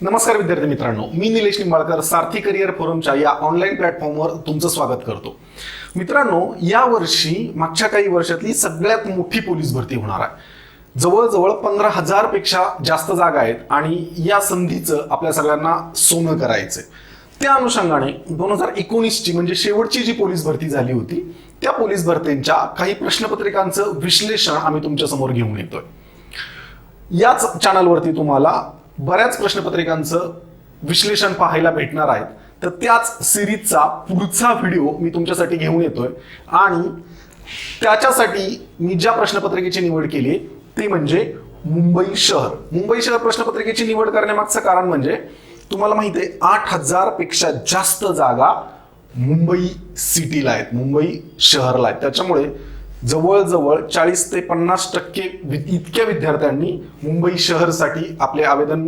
नमस्कार विद्यार्थी मित्रांनो, मी निलेश निंबाळकर सारथी करिअर फोरमच्या या ऑनलाईन प्लॅटफॉर्मवर तुमचं स्वागत करतो. मित्रांनो, या वर्षी मागच्या काही वर्षातली सगळ्यात मोठी पोलीस भरती होणार आहे. जवळजवळ 15,000 पेक्षा जास्त जागा आहेत आणि या संधीचं आपल्या सगळ्यांना सोनं करायचंय. त्या अनुषंगाने 2019ची म्हणजे शेवटची जी पोलीस भरती झाली होती त्या पोलीस भरतींच्या काही प्रश्नपत्रिकांचं विश्लेषण आम्ही तुमच्या समोर घेऊन येतोय. याच चॅनलवरती तुम्हाला बऱ्याच प्रश्नपत्रिकांचं विश्लेषण पाहायला भेटणार आहेत. तर त्याच सिरीजचा पुढचा व्हिडिओ मी तुमच्यासाठी घेऊन येतोय आणि त्याच्यासाठी मी ज्या प्रश्नपत्रिकेची निवड केली ते म्हणजे मुंबई शहर. मुंबई शहर प्रश्नपत्रिकेची निवड करण्यामागचं कारण म्हणजे तुम्हाला माहिती आहे 8,000 पेक्षा जास्त जागा मुंबई सिटीला आहेत, मुंबई शहरला आहेत. त्याच्यामुळे जवळजवळ 40 ते 50% इतक्या विद्यार्थ्यांनी मुंबई शहरसाठी आपले आवेदन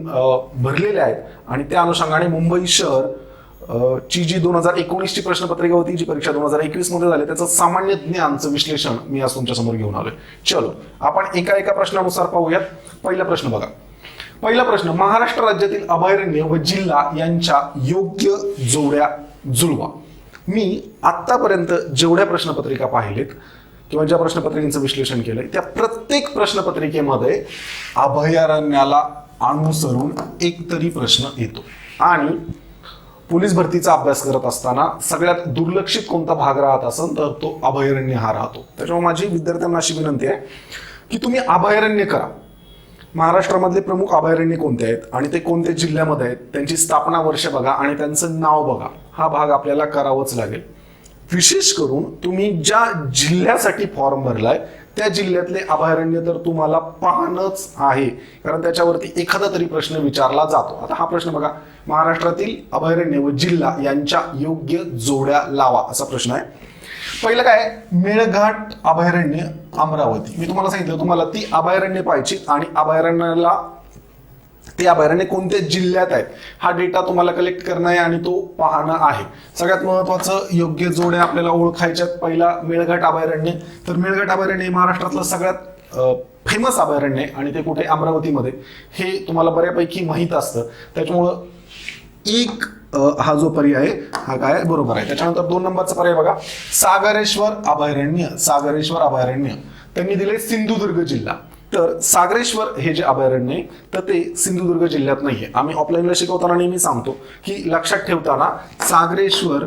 भरलेले आहेत आणि त्या अनुषंगाने मुंबई शहर ची जी 2019ची प्रश्नपत्रिका होती, जी परीक्षा 2021 मध्ये झाली, त्याचं सामान्य ज्ञानचं विश्लेषण मी आज तुमच्या समोर घेऊन आलोय. चलो आपण एका प्रश्नानुसार पाहूयात. पहिला प्रश्न बघा. पहिला प्रश्न, महाराष्ट्र राज्यातील अभयारण्य व जिल्हा यांच्या योग्य जोड्या जुळवा. मी आतापर्यंत जेवढ्या प्रश्नपत्रिका पाहिलेत किंवा ज्या प्रश्नपत्रिकेचं विश्लेषण केलंय त्या प्रत्येक प्रश्नपत्रिकेमध्ये अभयारण्याला अनुसरून एक तरी प्रश्न येतो आणि पोलीस भरतीचा अभ्यास करत असताना सगळ्यात दुर्लक्षित कोणता भाग राहत असेल तर तो अभयारण्य हा राहतो. त्याच्यामुळे माझी विद्यार्थ्यांना अशी विनंती आहे की तुम्ही अभयारण्य करा. महाराष्ट्रामधले प्रमुख अभयारण्य कोणते आहेत आणि ते कोणत्या जिल्ह्यामध्ये आहेत, त्यांची स्थापना वर्ष बघा आणि त्यांचं नाव बघा. हा भाग आपल्याला करावाच लागेल. विशेष करून तुम्ही ज्या जिल्ह्यासाठी फॉर्म भरलाय त्या जिल्ह्यातले अभयारण्य तर तुम्हाला पाहणंच आहे, कारण त्याच्यावरती एखादा तरी प्रश्न विचारला जातो. आता हा प्रश्न बघा, महाराष्ट्रातील अभयारण्य व जिल्हा यांच्या योग्य जोड्या लावा असा प्रश्न आहे. पहिलं काय, मेळघाट अभयारण्य अमरावती. मी तुम्हाला सांगितलं तुम्हाला ती अभयारण्य पाहिजे आणि अभयारण्याला ते अभयारण्य कोणत्या जिल्ह्यात आहेत हा डेटा तुम्हाला कलेक्ट करणं आहे आणि तो पाहणं आहे. सगळ्यात महत्वाचं योग्य जोड्या आपल्याला ओळखायच्यात. पहिला मेळघाट अभयारण्य. तर मेळघाट अभयारण्य महाराष्ट्रातलं सगळ्यात फेमस अभयारण्य आहे आणि ते कुठे, अमरावतीमध्ये. हे तुम्हाला बऱ्यापैकी माहीत असतं. त्याच्यामुळं एक हा जो पर्याय हा काय बरोबर आहे. त्याच्यानंतर 2 नंबरचा पर्याय बघा, सागरेश्वर अभयारण्य. सागरेश्वर अभयारण्य त्यांनी दिले सिंधुदुर्ग जिल्हा. तर सागरेश्वर हे जे अभयारण्य आहे तर ते सिंधुदुर्ग जिल्ह्यात नाहीये. आम्ही ऑफलाईनला शिकवताना नेहमी सांगतो की लक्षात ठेवताना सागरेश्वर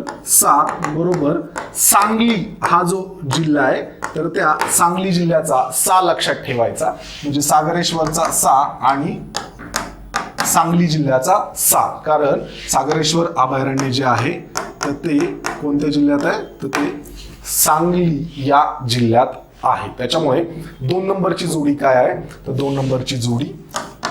बरोबर सांगली हा जो जिल्हा आहे तर त्या सांगली जिल्ह्याचा सा लक्षात ठेवायचा. म्हणजे सागरेश्वरचा सा आणि सांगली जिल्ह्याचा सा. कारण सागरेश्वर अभयारण्य जे आहे तर ते कोणत्या जिल्ह्यात आहे तर ते सांगली या जिल्ह्यात आहे. त्याच्यामुळे 2 नंबरची जोडी काय आहे तर 2 नंबरची जोडी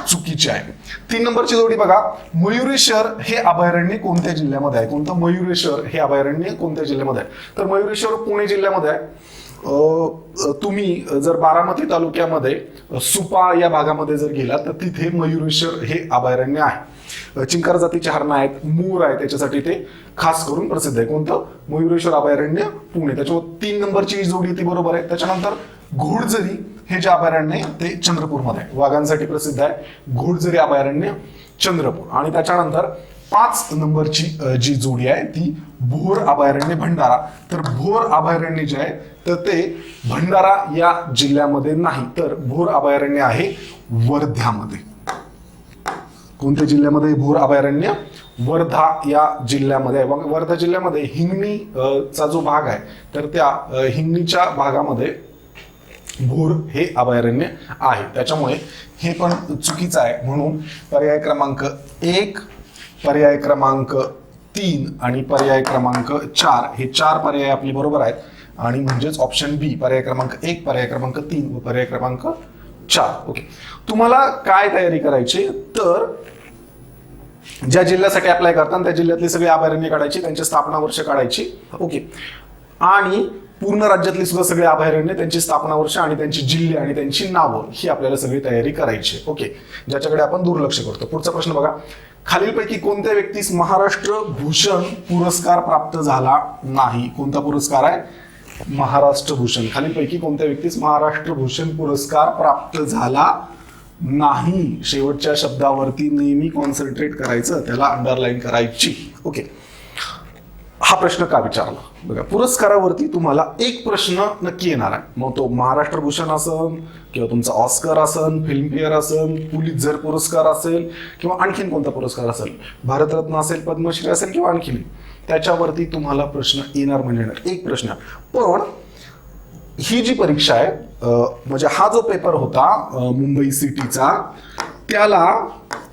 चुकीची आहे. 3 नंबरची जोडी बघा, मयुरेश्वर हे अभयारण्य कोणत्या जिल्ह्यामध्ये आहे. कोणतं, मयुरेश्वर हे अभयारण्य कोणत्या जिल्ह्यामध्ये आहे तर मयुरेश्वर पुणे जिल्ह्यामध्ये आहे. तुम्ही जर बारामती तालुक्यामध्ये सुपा या भागामध्ये जर गेला तर तिथे मयुरेश्वर हे अभयारण्य आहे. चिंकार जातीचे हरणं आहेत, मोर आहे, त्याच्यासाठी ते खास करून प्रसिद्ध आहे. कोणतं, मयुरेश्वर अभयारण्य पुणे. त्याच्यामुळे 3 नंबरची जोडी ती बरोबर आहे. त्याच्यानंतर घोडजरी हे जे अभयारण्य आहे ते चंद्रपूरमध्ये आहे, वाघांसाठी प्रसिद्ध आहे. घोडजरी अभयारण्य चंद्रपूर. आणि त्याच्यानंतर 5 नंबरची जी जोडी आहे ती भोर अभयारण्य भंडारा. तर भोर अभयारण्य जे आहे तर ते भंडारा या जिल्ह्यामध्ये नाही तर भोर अभयारण्य आहे वर्ध्यामध्ये. कोणत्या जिल्ह्यामध्ये भोर अभयारण्य, वर्धा या जिल्ह्यामध्ये आहे. वर्धा जिल्ह्यामध्ये हिंगणी चा जो भाग आहे तर त्या हिंगणीच्या भागामध्ये भोर हे अभयारण्य आहे. त्याच्यामुळे हे पण चुकीचं आहे. म्हणून पर्याय क्रमांक 1, पर्याय क्रमांक 3 आणि पर्याय क्रमांक 4 हे 4 पर्याय आपले बरोबर आहेत. आणि म्हणजेच ऑप्शन बी, पर्याय क्रमांक 1, पर्याय क्रमांक 3 व पर्याय क्रमांक 4. ओके, तुम्हाला काय तयारी करायची तर ज्या जिल्ह्यासाठी अप्लाय करतात त्या जिल्ह्यातली सगळी अभयारण्य काढायची, त्यांची स्थापना वर्ष काढायची. ओके, आणि पूर्ण राज्यातली सुद्धा सगळी अभयारण्य, त्यांची स्थापना वर्ष आणि त्यांची जिल्हे आणि त्यांची नावं ही आपल्याला सगळी तयारी करायची. ओके, ज्याच्याकडे आपण दुर्लक्ष करतो. पुढचा प्रश्न बघा, खालीलपैकी कोणत्या व्यक्तीस महाराष्ट्र भूषण पुरस्कार प्राप्त झाला नाही. कोणता पुरस्कार आहे, महाराष्ट्र भूषण. खालीलपैकी कोणत्या व्यक्तीस महाराष्ट्र भूषण पुरस्कार प्राप्त झाला नाही. शेवटच्या शब्दावरती नेहमी कॉन्सन्ट्रेट करायचं, त्याला अंडरलाईन करायची. ओके, हा प्रश्न का विचारला बघा. पुरस्कारावरती तुम्हाला एक प्रश्न नक्की येणार आहे, मग तो महाराष्ट्र भूषण असन किंवा तुमचा ऑस्कर असन, फिल्मफेअर असन, पुलित्झर पुरस्कार असेल किंवा आणखीन कोणता पुरस्कार असेल, भारतरत्न असेल, पद्मश्री असेल किंवा आणखीन, त्याच्यावरती तुम्हाला प्रश्न येणार म्हणजे येणार, एक प्रश्न. पण ही जी परीक्षा आहे, म्हणजे हा जो पेपर होता मुंबई सिटीचा, त्याला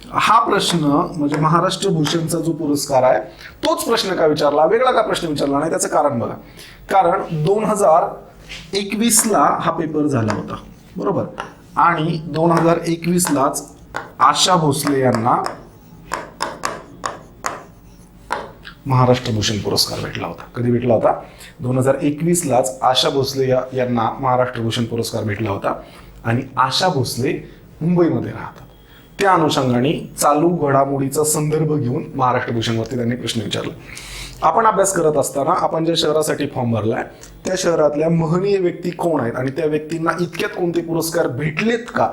हा प्रश्न म्हणजे महाराष्ट्र भूषणचा जो पुरस्कार आहे तोच प्रश्न का विचारला, वेगळा का प्रश्न विचारला नाही? त्याचं कारण बघा. कारण 2021 ला हा पेपर झाला होता, बरोबर, आणि 2021 लाच आशा भोसले यांना महाराष्ट्र भूषण पुरस्कार भेटला होता. कधी भेटला होता? 2021 लाच आशा भोसले यांना महाराष्ट्र भूषण पुरस्कार भेटला होता. आणि आशा भोसले मुंबईमध्ये राहतात. त्या अनुषंगाने चालू घडामोडीचा संदर्भ घेऊन महाराष्ट्र भूषणवरती त्यांनी प्रश्न विचारला. आपण अभ्यास करत असताना आपण ज्या शहरासाठी फॉर्म भरलाय त्या शहरातल्या महनीय व्यक्ती कोण आहेत आणि त्या व्यक्तींना इतक्यात कोणते पुरस्कार भेटलेत का,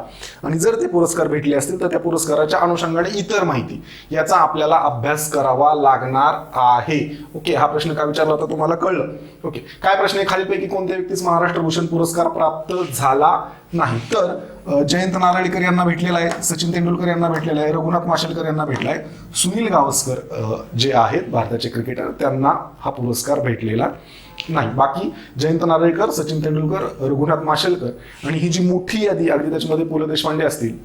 आणि जर ते पुरस्कार भेटले असतील तर त्या पुरस्काराच्या अनुषंगाने इतर माहिती, याचा आपल्याला अभ्यास करावा लागणार आहे. ओके, हा प्रश्न का विचारला होता तुम्हाला कळलं. ओके, काय प्रश्न आहे? खालीलपैकी कोणत्या व्यक्तीस महाराष्ट्र भूषण पुरस्कार प्राप्त झाला नाही? तर जयंत नारळीकर यांना भेटलेला आहे, सचिन तेंडुलकर यांना भेटलेला आहे, रघुनाथ माशेलकर यांना भेटलाय, सुनील गावस्कर जे आहेत भारताचे क्रिकेटर त्यांना हा पुरस्कार भेटलेला नाही. बाकी जयंत नारळीकर, सचिन तेंडुलकर, रघुनाथ माशेलकर आणि ही जी मोठी यादी अगदी त्याच्यामध्ये पु ल देशपांडे असतील.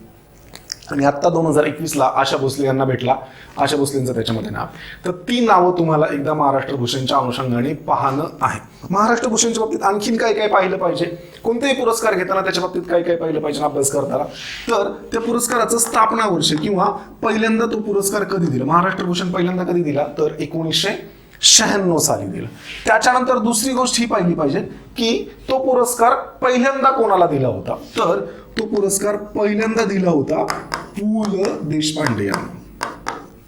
आणि आता 2021 ला आशा भोसले यांना भेटला, आशा भोसलेंचं त्याच्यामध्ये नाव. तर ती नावं तुम्हाला एकदा महाराष्ट्र भूषणच्या अनुषंगाने पाहणं आहे. महाराष्ट्र भूषणच्या बाबतीत आणखीन काय काय पाहिलं पाहिजे, कोणतेही पुरस्कार घेताना त्याच्या बाबतीत काय काय पाहिलं पाहिजे अभ्यास करताना, तर त्या पुरस्काराचं स्थापना वर्ष किंवा पहिल्यांदा तो पुरस्कार कधी दिला. महाराष्ट्र भूषण पहिल्यांदा कधी दिला? तर 1996 साली दिला. त्याच्यानंतर दुसरी गोष्ट ही पाहिली पाहिजे की तो पुरस्कार पहिल्यांदा कोणाला दिला होता. तर तो पुरस्कार पहिल्यांदा दिला होता पु ल देशपांडे यांना,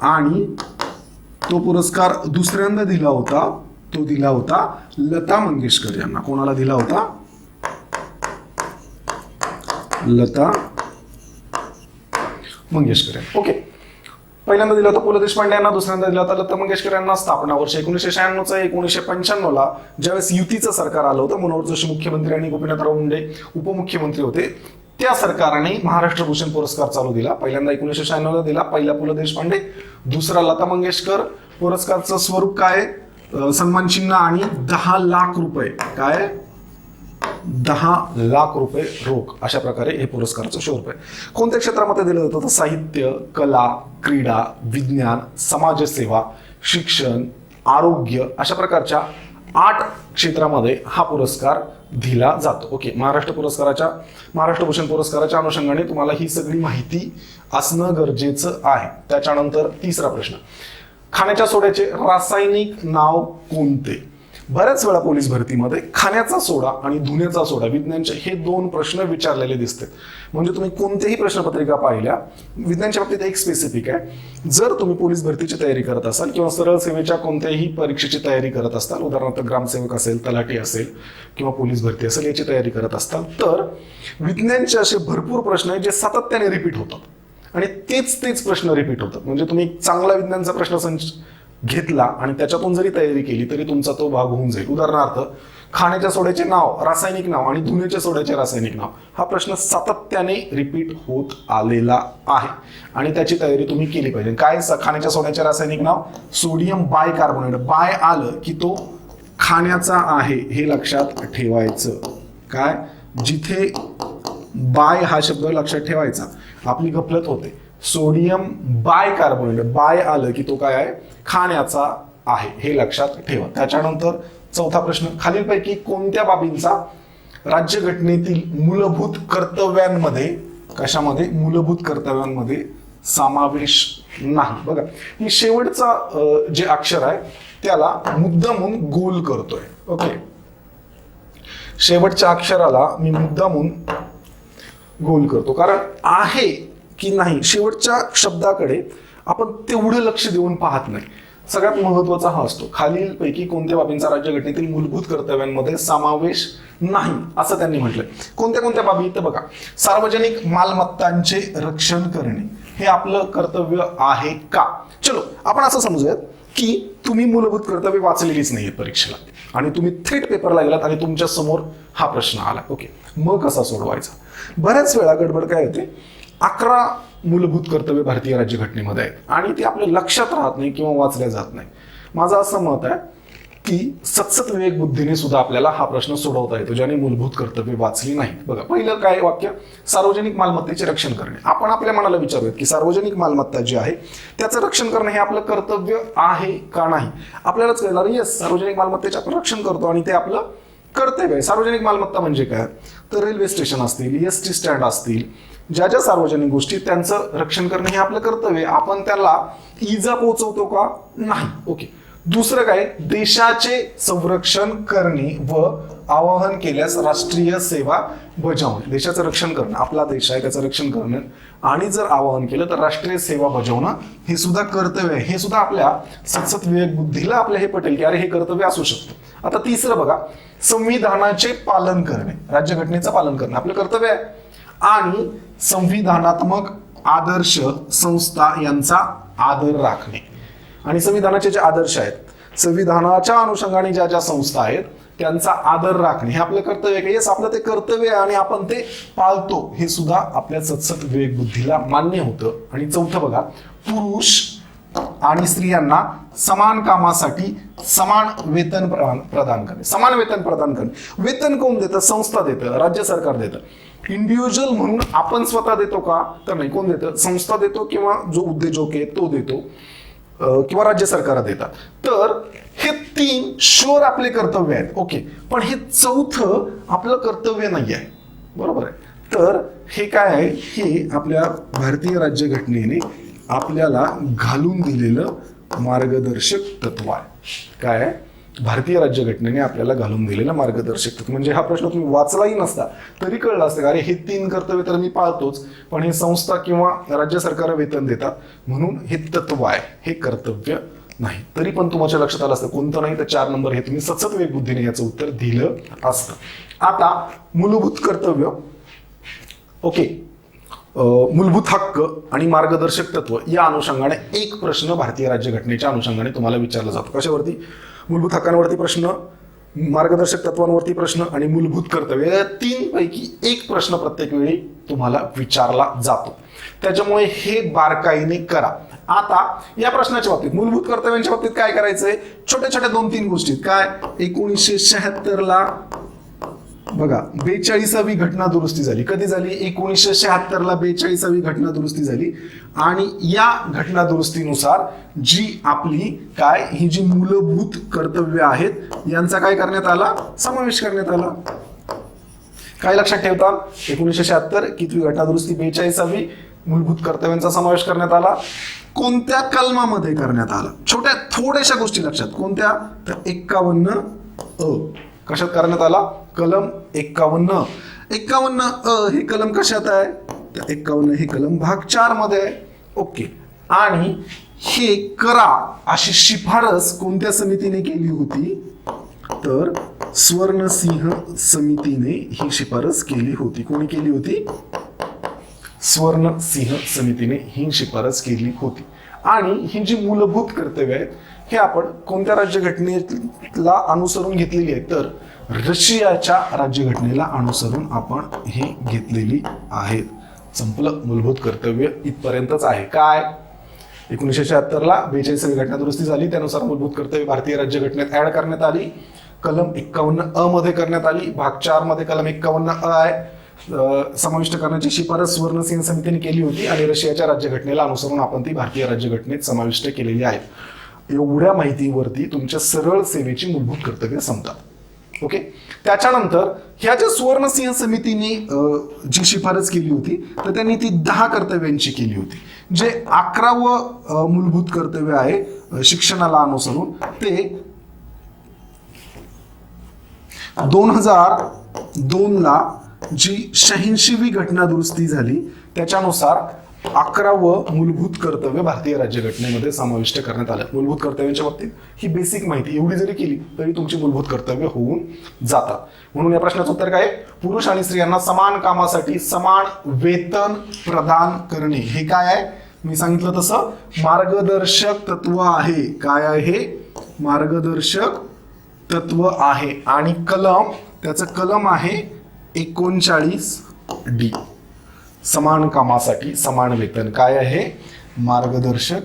आणि तो पुरस्कार दुसऱ्यांदा दिला होता, तो दिला होता लता मंगेशकर यांना. कोणाला दिला होता? लता मंगेशकर यांना. ओके, पहिल्यांदा दिला होता पु ल देशपांडे यांना, दुसऱ्यांदा दिला होता लता मंगेशकर यांना. स्थापना वर्ष 1996. 1995 ला ज्यावेळेस युतीचं सरकार आलं होतं, मनोहर जोशी मुख्यमंत्री आणि गोपीनाथराव मुंडे उपमुख्यमंत्री होते, त्या सरकारने महाराष्ट्र भूषण पुरस्कार चालू दिला. पहिल्यांदा 1996 ला दिला, पहिला पु ल देशपांडे, दुसरा लता मंगेशकर. पुरस्कारचं स्वरूप काय? सन्मान चिन्ह आणि 10 लाख रुपये. काय? 10 लाख रुपये रोख. अशा प्रकारे हे पुरस्काराचं स्वरूप आहे. कोणत्या क्षेत्रामध्ये दिलं जातं? तर साहित्य, कला, क्रीडा, विज्ञान, समाजसेवा, शिक्षण, आरोग्य अशा प्रकारच्या 8 क्षेत्रामध्ये हा पुरस्कार दिला जातो. ओके, महाराष्ट्र भूषण पुरस्काराच्या अनुषंगाने तुम्हाला ही सगळी माहिती असणं गरजेचं आहे. त्याच्यानंतर तिसरा प्रश्न, खाण्याच्या सोड्याचे रासायनिक नाव कोणते? बऱ्याच वेळा पोलीस भरतीमध्ये खाण्याचा सोडा आणि धुण्याचा सोडा, विज्ञानचे हे 2 प्रश्न विचारलेले दिसतात. म्हणजे तुम्ही कोणत्याही प्रश्नपत्रिका पाहिल्या, विज्ञानच्या बाबतीत एक स्पेसिफिक आहे. जर तुम्ही पोलीस भरतीची तयारी करत असाल किंवा सरळ सेवेच्या कोणत्याही परीक्षेची तयारी करत असताल, उदाहरणार्थ ग्रामसेवक असेल, तलाठी असेल किंवा पोलीस भरती असेल, याची तयारी करत असताल, तर विज्ञानचे असे भरपूर प्रश्न आहेत जे सातत्याने रिपीट होतात आणि तेच प्रश्न रिपीट होतात. म्हणजे तुम्ही एक चांगला विज्ञानचा प्रश्नसंच घेतला आणि त्याच्यातून जरी तयारी केली तरी तुमचा तो भाग होऊन जाईल. उदाहरणार्थ, खाण्याच्या सोड्याचे नाव, रासायनिक नाव आणि धुण्याच्या सोड्याचे रासायनिक नाव, हा प्रश्न सातत्याने रिपीट होत आलेला आहे आणि त्याची तयारी तुम्ही केली पाहिजे. काय? खाण्याच्या सोड्याचे रासायनिक नाव सोडियम बायकार्बोनेट. बाय आलं की तो खाण्याचा आहे हे लक्षात ठेवायचं. काय? जिथे बाय हा शब्द लक्षात ठेवायचा, आपली गफलत होते. सोडियम बायकार्बोनेट, बाय आलं की तो काय आहे? खाण्याचा आहे हे लक्षात ठेवा. त्याच्यानंतर चौथा प्रश्न, खालीलपैकी कोणत्या बाबींचा राज्यघटनेतील मूलभूत कर्तव्यांमध्ये, कशामध्ये? मूलभूत कर्तव्यांमध्ये समावेश नाही. बघा, ही शेवटचा जे अक्षर आहे त्याला मुद्दामून गोल करतोय. ओके, शेवटच्या अक्षराला मी मुद्दामून गोल करतो, कारण आहे की नाही शेवटच्या शब्दाकडे आपण तेवढं लक्ष देऊन पाहत नाही. सगळ्यात महत्वाचा हा असतो, खालीलपैकी कोणत्या बाबींचा राज्यघटनेतील मूलभूत कर्तव्यांमध्ये समावेश नाही असं त्यांनी म्हटलंय. कोणत्या कोणत्या बाबी तर बघा, सार्वजनिक मालमत्तांचे रक्षण करणे हे आपलं कर्तव्य आहे का? चलो आपण असं समजूयात की तुम्ही मूलभूत कर्तव्य वाचलेलीच नाहीये परीक्षेला आणि तुम्ही थेट पेपरला गेलात आणि तुमच्या समोर हा प्रश्न आला. ओके, मग कसा सोडवायचा? बऱ्याच वेळा गडबड काय होते, 11 मूलभूत कर्तव्य भारतीय राज्यघटनेमध्ये आहेत आणि ते आपल्या लक्षात राहत नाही किंवा वाचल्या जात नाही. माझं असं मत आहे की सतसत विवेक बुद्धीने सुद्धा आपल्याला हा प्रश्न सोडवता येतो ज्याने मूलभूत कर्तव्य वाचली नाही. बघा, पहिलं काय वाक्य, सार्वजनिक मालमत्तेचे रक्षण करणे. आपण आपल्या मनाला विचारूयात की सार्वजनिक मालमत्ता जी आहे त्याचं रक्षण करणं हे आपलं कर्तव्य आहे का नाही. आपल्यालाच कळणार, येस, सार्वजनिक मालमत्तेचे आपण रक्षण करतो आणि ते आपलं कर्तव्य आहे. सार्वजनिक मालमत्ता म्हणजे काय, तर रेल्वे स्टेशन असतील, एसटी स्टँड असतील, ज्या ज्या सार्वजनिक गोष्टी त्यांचं रक्षण करणं हे आपलं कर्तव्य. आपण त्याला इजा पोहोचवतो का? नाही. ओके, दुसरं काय, देशाचे संरक्षण करणे व आवाहन केल्यास राष्ट्रीय सेवा बजावणे. देशाचं रक्षण करणं, आपला देश आहे त्याचं रक्षण करणं आणि जर आवाहन केलं तर राष्ट्रीय सेवा बजावणं हे सुद्धा कर्तव्य आहे. हे सुद्धा आपल्या सतसत विवेक बुद्धीला आपल्या हे पटेल की अरे हे कर्तव्य असू शकतं. आता तिसरं बघा, संविधानाचे पालन करणे, राज्यघटनेचं पालन करणं आपलं कर्तव्य आहे आणि संविधानात्मक आदर्श संस्था यांचा आदर राखणे. आणि संविधानाचे जे आदर्श आहेत, संविधानाच्या अनुषंगाने ज्या ज्या संस्था आहेत त्यांचा आदर राखणे हे आपलं कर्तव्य आहे. येस, आपलं ते कर्तव्य आहे आणि आपण ते पाळतो, हे सुद्धा आपल्या सतसत विवेक बुद्धीला मान्य होतं. आणि चौथं बघा, पुरुष आणि स्त्रियांना समान कामासाठी समान वेतन प्रदान करणे. समान वेतन प्रदान करणे. वेतन कोण देतं? संस्था देतं, राज्य सरकार देतं. इंडिव्हिज्युअल म्हणून आपण स्वतः देतो का? तर नाही. कोण देतं? संस्था देतो किंवा जो उद्योजक आहे तो देतो किंवा राज्य सरकार देतात. तर हे 3 शुअर आपले कर्तव्य आहेत. ओके, पण हे चौथं आपलं कर्तव्य नाही आहे. बरोबर आहे. तर हे काय आहे, हे आपल्या भारतीय राज्यघटनेने आपल्याला घालून दिलेलं मार्गदर्शक तत्व आहे. काय आहे? भारतीय राज्यघटनेने आपल्याला घालून दिलेलं मार्गदर्शक तत्व. म्हणजे हा प्रश्न तुम्ही वाचलाही नसता तरी कळलं असतं, अरे हे 3 कर्तव्य तर मी पाळतोच, पण हे संस्था किंवा राज्य सरकार वेतन देतात म्हणून हे तत्व आहे, हे कर्तव्य नाही. तरी पण तुमच्या लक्षात आलं असतं कोणतं नाही तर 4 नंबर हे तुम्ही सतसत विवेक बुद्धीने याचं उत्तर दिलं असतं. आता मूलभूत कर्तव्य, ओके, मूलभूत हक्क आणि मार्गदर्शक तत्व या अनुषंगाने एक प्रश्न भारतीय राज्यघटनेच्या अनुषंगाने तुम्हाला विचारला जातो. कशावरती? मूलभूत हक्कांवरती प्रश्न, मार्गदर्शक तत्वांवरती प्रश्न आणि मूलभूत कर्तव्य या 3 पैकी एक प्रश्न प्रत्येक वेळी तुम्हाला विचारला जातो. त्याच्यामुळे हे बारकाईने करा. आता या प्रश्नाच्या बाबतीत, मूलभूत कर्तव्यांच्या बाबतीत काय करायचंय, छोट्या छोट्या 2-3 गोष्टी. काय, 1976 ला बघा 42वी घटना दुरुस्ती झाली. कधी झाली? 1976 ला 42वी घटना दुरुस्ती झाली. आणि या घटना दुरुस्तीनुसार जी आपली काय, ही जी मूलभूत कर्तव्य आहेत यांचा काय करण्यात आला, समावेश करण्यात आला. काय लक्षात ठेवता? 1976 कितवी घटना दुरुस्ती, 42वी, मूलभूत कर्तव्यांचा समावेश करण्यात आला. कोणत्या कलमामध्ये करण्यात आला? छोट्या थोड्याशा गोष्टी लक्षात. कोणत्या? तर 51 कशात करण्यात आला? कलम 51. 51 हे कलम कशात आहे? तर 51 हे कलम भाग 4 मध्ये आहे. ओके, आणि हे करा अशी शिफारस कोणत्या समितीने केली होती? तर स्वर्णसिंह समितीने ही शिफारस केली होती. कोणी केली होती? स्वर्णसिंह समितीने ही शिफारस केली होती. आणि ही जी मूलभूत कर्तव्य आहेत हे आपण कोणत्या राज्यघटनेला अनुसरून घेतलेली आहेत? तर रशियाच्या राज्यघटनेला अनुसरून आपण हे घेतलेली आहेत. संपलं. मूलभूत कर्तव्य इथपर्यंतच आहे. काय, 1976 ला 42वी घटना दुरुस्ती झाली, त्यानुसार मूलभूत कर्तव्य भारतीय राज्यघटनेत ऍड करण्यात आली. कलम 51 मध्ये करण्यात आली. भाग 4 मध्ये कलम 51 आहे समाविष्ट करण्याची शिफारस स्वर्णसिंह समितीने केली होती आणि रशियाच्या राज्यघटनेला अनुसरून आपण ती भारतीय राज्यघटनेत समाविष्ट केलेली आहेत. एवढ्या माहितीवरती तुमच्या सरळ सेवेची मूलभूत कर्तव्य संपतात. ओके, त्याच्यानंतर ह्या ज्या स्वर्णसिंह समितीने जी शिफारस केली होती तर त्यांनी ती 10 कर्तव्यांची केली होती. जे 11वं मूलभूत कर्तव्य आहे शिक्षणाला अनुसरून ते 2002 ला जी 86वी घटना दुरुस्ती झाली त्याच्यानुसार 11वं मूलभूत कर्तव्य भारतीय राज्यघटनेमध्ये समाविष्ट करण्यात आलं. मूलभूत कर्तव्यांच्या बाबतीत ही बेसिक माहिती एवढी जरी केली तरी तुमची मूलभूत कर्तव्य होऊन जातात. म्हणून या प्रश्नाचं उत्तर काय? पुरुष आणि स्त्रियांना समान कामासाठी समान वेतन प्रदान करणे. हे काय आहे? मी सांगितलं तसं मार्गदर्शक तत्व आहे. काय आहे? मार्गदर्शक तत्व आहे. आणि त्याचं कलम आहे 39D. समान कामासाठी समान वेतन काय आहे? मार्गदर्शक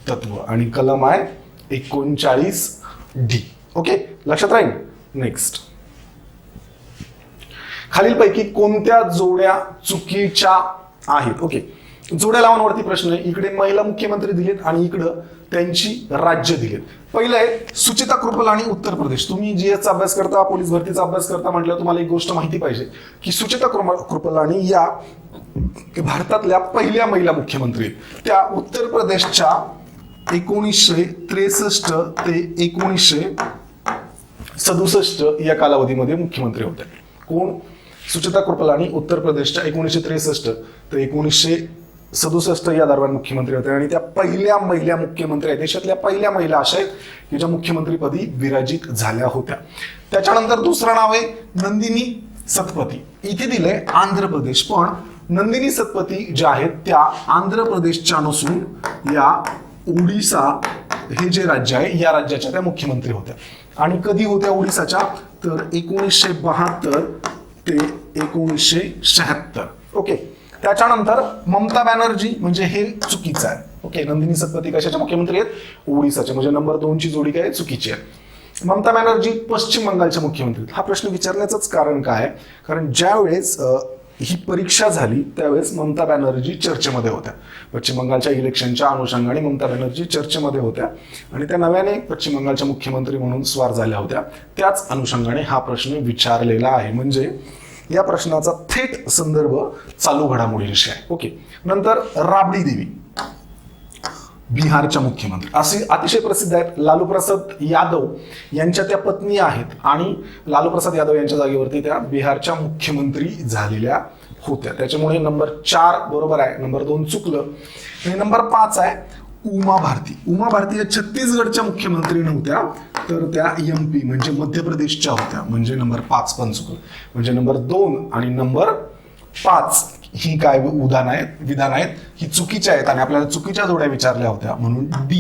तत्व आणि कलम आहे 39D. ओके, लक्षात राहील. नेक्स्ट, खालीलपैकी कोणत्या जोड्या चुकीच्या आहेत? ओके, जोड्या लावण्यावरती प्रश्न आहे. इकडे महिला मुख्यमंत्री दिलेत आणि इकडं त्यांची राज्य दिलेत. पहिलं आहे सुचिता कृपलानी, उत्तर प्रदेश. तुम्ही जीएसचा अभ्यास करता, पोलीस भरतीचा अभ्यास करता म्हटलं तुम्हाला एक गोष्ट माहिती पाहिजे की सुचिता कृपलानी या भारतातल्या पहिल्या महिला मुख्यमंत्री. त्या उत्तर प्रदेशच्या 1963 ते 1967 या कालावधीमध्ये मुख्यमंत्री होत्या. कोण? सुचिता कृपलानी उत्तर प्रदेशच्या 1963 ते 1967 या दरम्यान मुख्यमंत्री होत्या आणि त्या पहिल्या महिला मुख्यमंत्री आहेत. देशातल्या पहिल्या महिला अशा आहेत की ज्या मुख्यमंत्रीपदी विराजित झाल्या होत्या. त्याच्यानंतर दुसरं नाव आहे नंदिनी सतपथी. इथे दिलंय आंध्र प्रदेश, पण नंदिनी सतपथी ज्या आहेत त्या आंध्र प्रदेशच्या नसून या ओडिसा हे जे राज्य आहे या राज्याच्या त्या मुख्यमंत्री होत्या. आणि कधी होत्या ओडिसाच्या? तर 1972 ते 1976. ओके, त्याच्यानंतर ममता बॅनर्जी, म्हणजे हे चुकीचं आहे. ओके, नंदिनी सतपथी कशाच्या मुख्यमंत्री आहेत? ओडिसाच्या, म्हणजे नंबर 2 ची जोडी काय चुकीची आहे. ममता बॅनर्जी पश्चिम बंगालच्या मुख्यमंत्री. हा प्रश्न विचारण्याचंच कारण काय? कारण ज्या वेळेस ही परीक्षा झाली त्यावेळेस ममता बॅनर्जी चर्चेमध्ये होत्या. पश्चिम बंगालच्या इलेक्शनच्या अनुषंगाने ममता बॅनर्जी चर्चेमध्ये होत्या आणि त्या नव्याने पश्चिम बंगालच्या मुख्यमंत्री म्हणून स्वार झाल्या होत्या. त्याच अनुषंगाने हा प्रश्न विचारलेला आहे. म्हणजे या प्रश्नाचा थेट संदर्भ चालू घडामोडींशी आहे. ओके, नंतर राबडी देवी बिहारच्या मुख्यमंत्री. असे अतिशय प्रसिद्ध आहेत. लालू प्रसाद यादव यांच्या त्या पत्नी आहेत आणि लालू प्रसाद यादव यांच्या जागेवरती त्या बिहारच्या मुख्यमंत्री झालेल्या होत्या. त्याच्यामुळे नंबर 4 बरोबर आहे, नंबर 2 चुकलं. आणि नंबर 5 आहे उमा भारती. उमा भारती या छत्तीसगडच्या मुख्यमंत्री नव्हत्या, तर त्या MP म्हणजे मध्य प्रदेशच्या होत्या. म्हणजे नंबर 5 पण चुकलं. म्हणजे नंबर 2 आणि नंबर 5 ही काय विधान आहेत ही चुकीच्या आहेत आणि आपल्याला चुकीच्या जोड्या विचारल्या होत्या. म्हणून D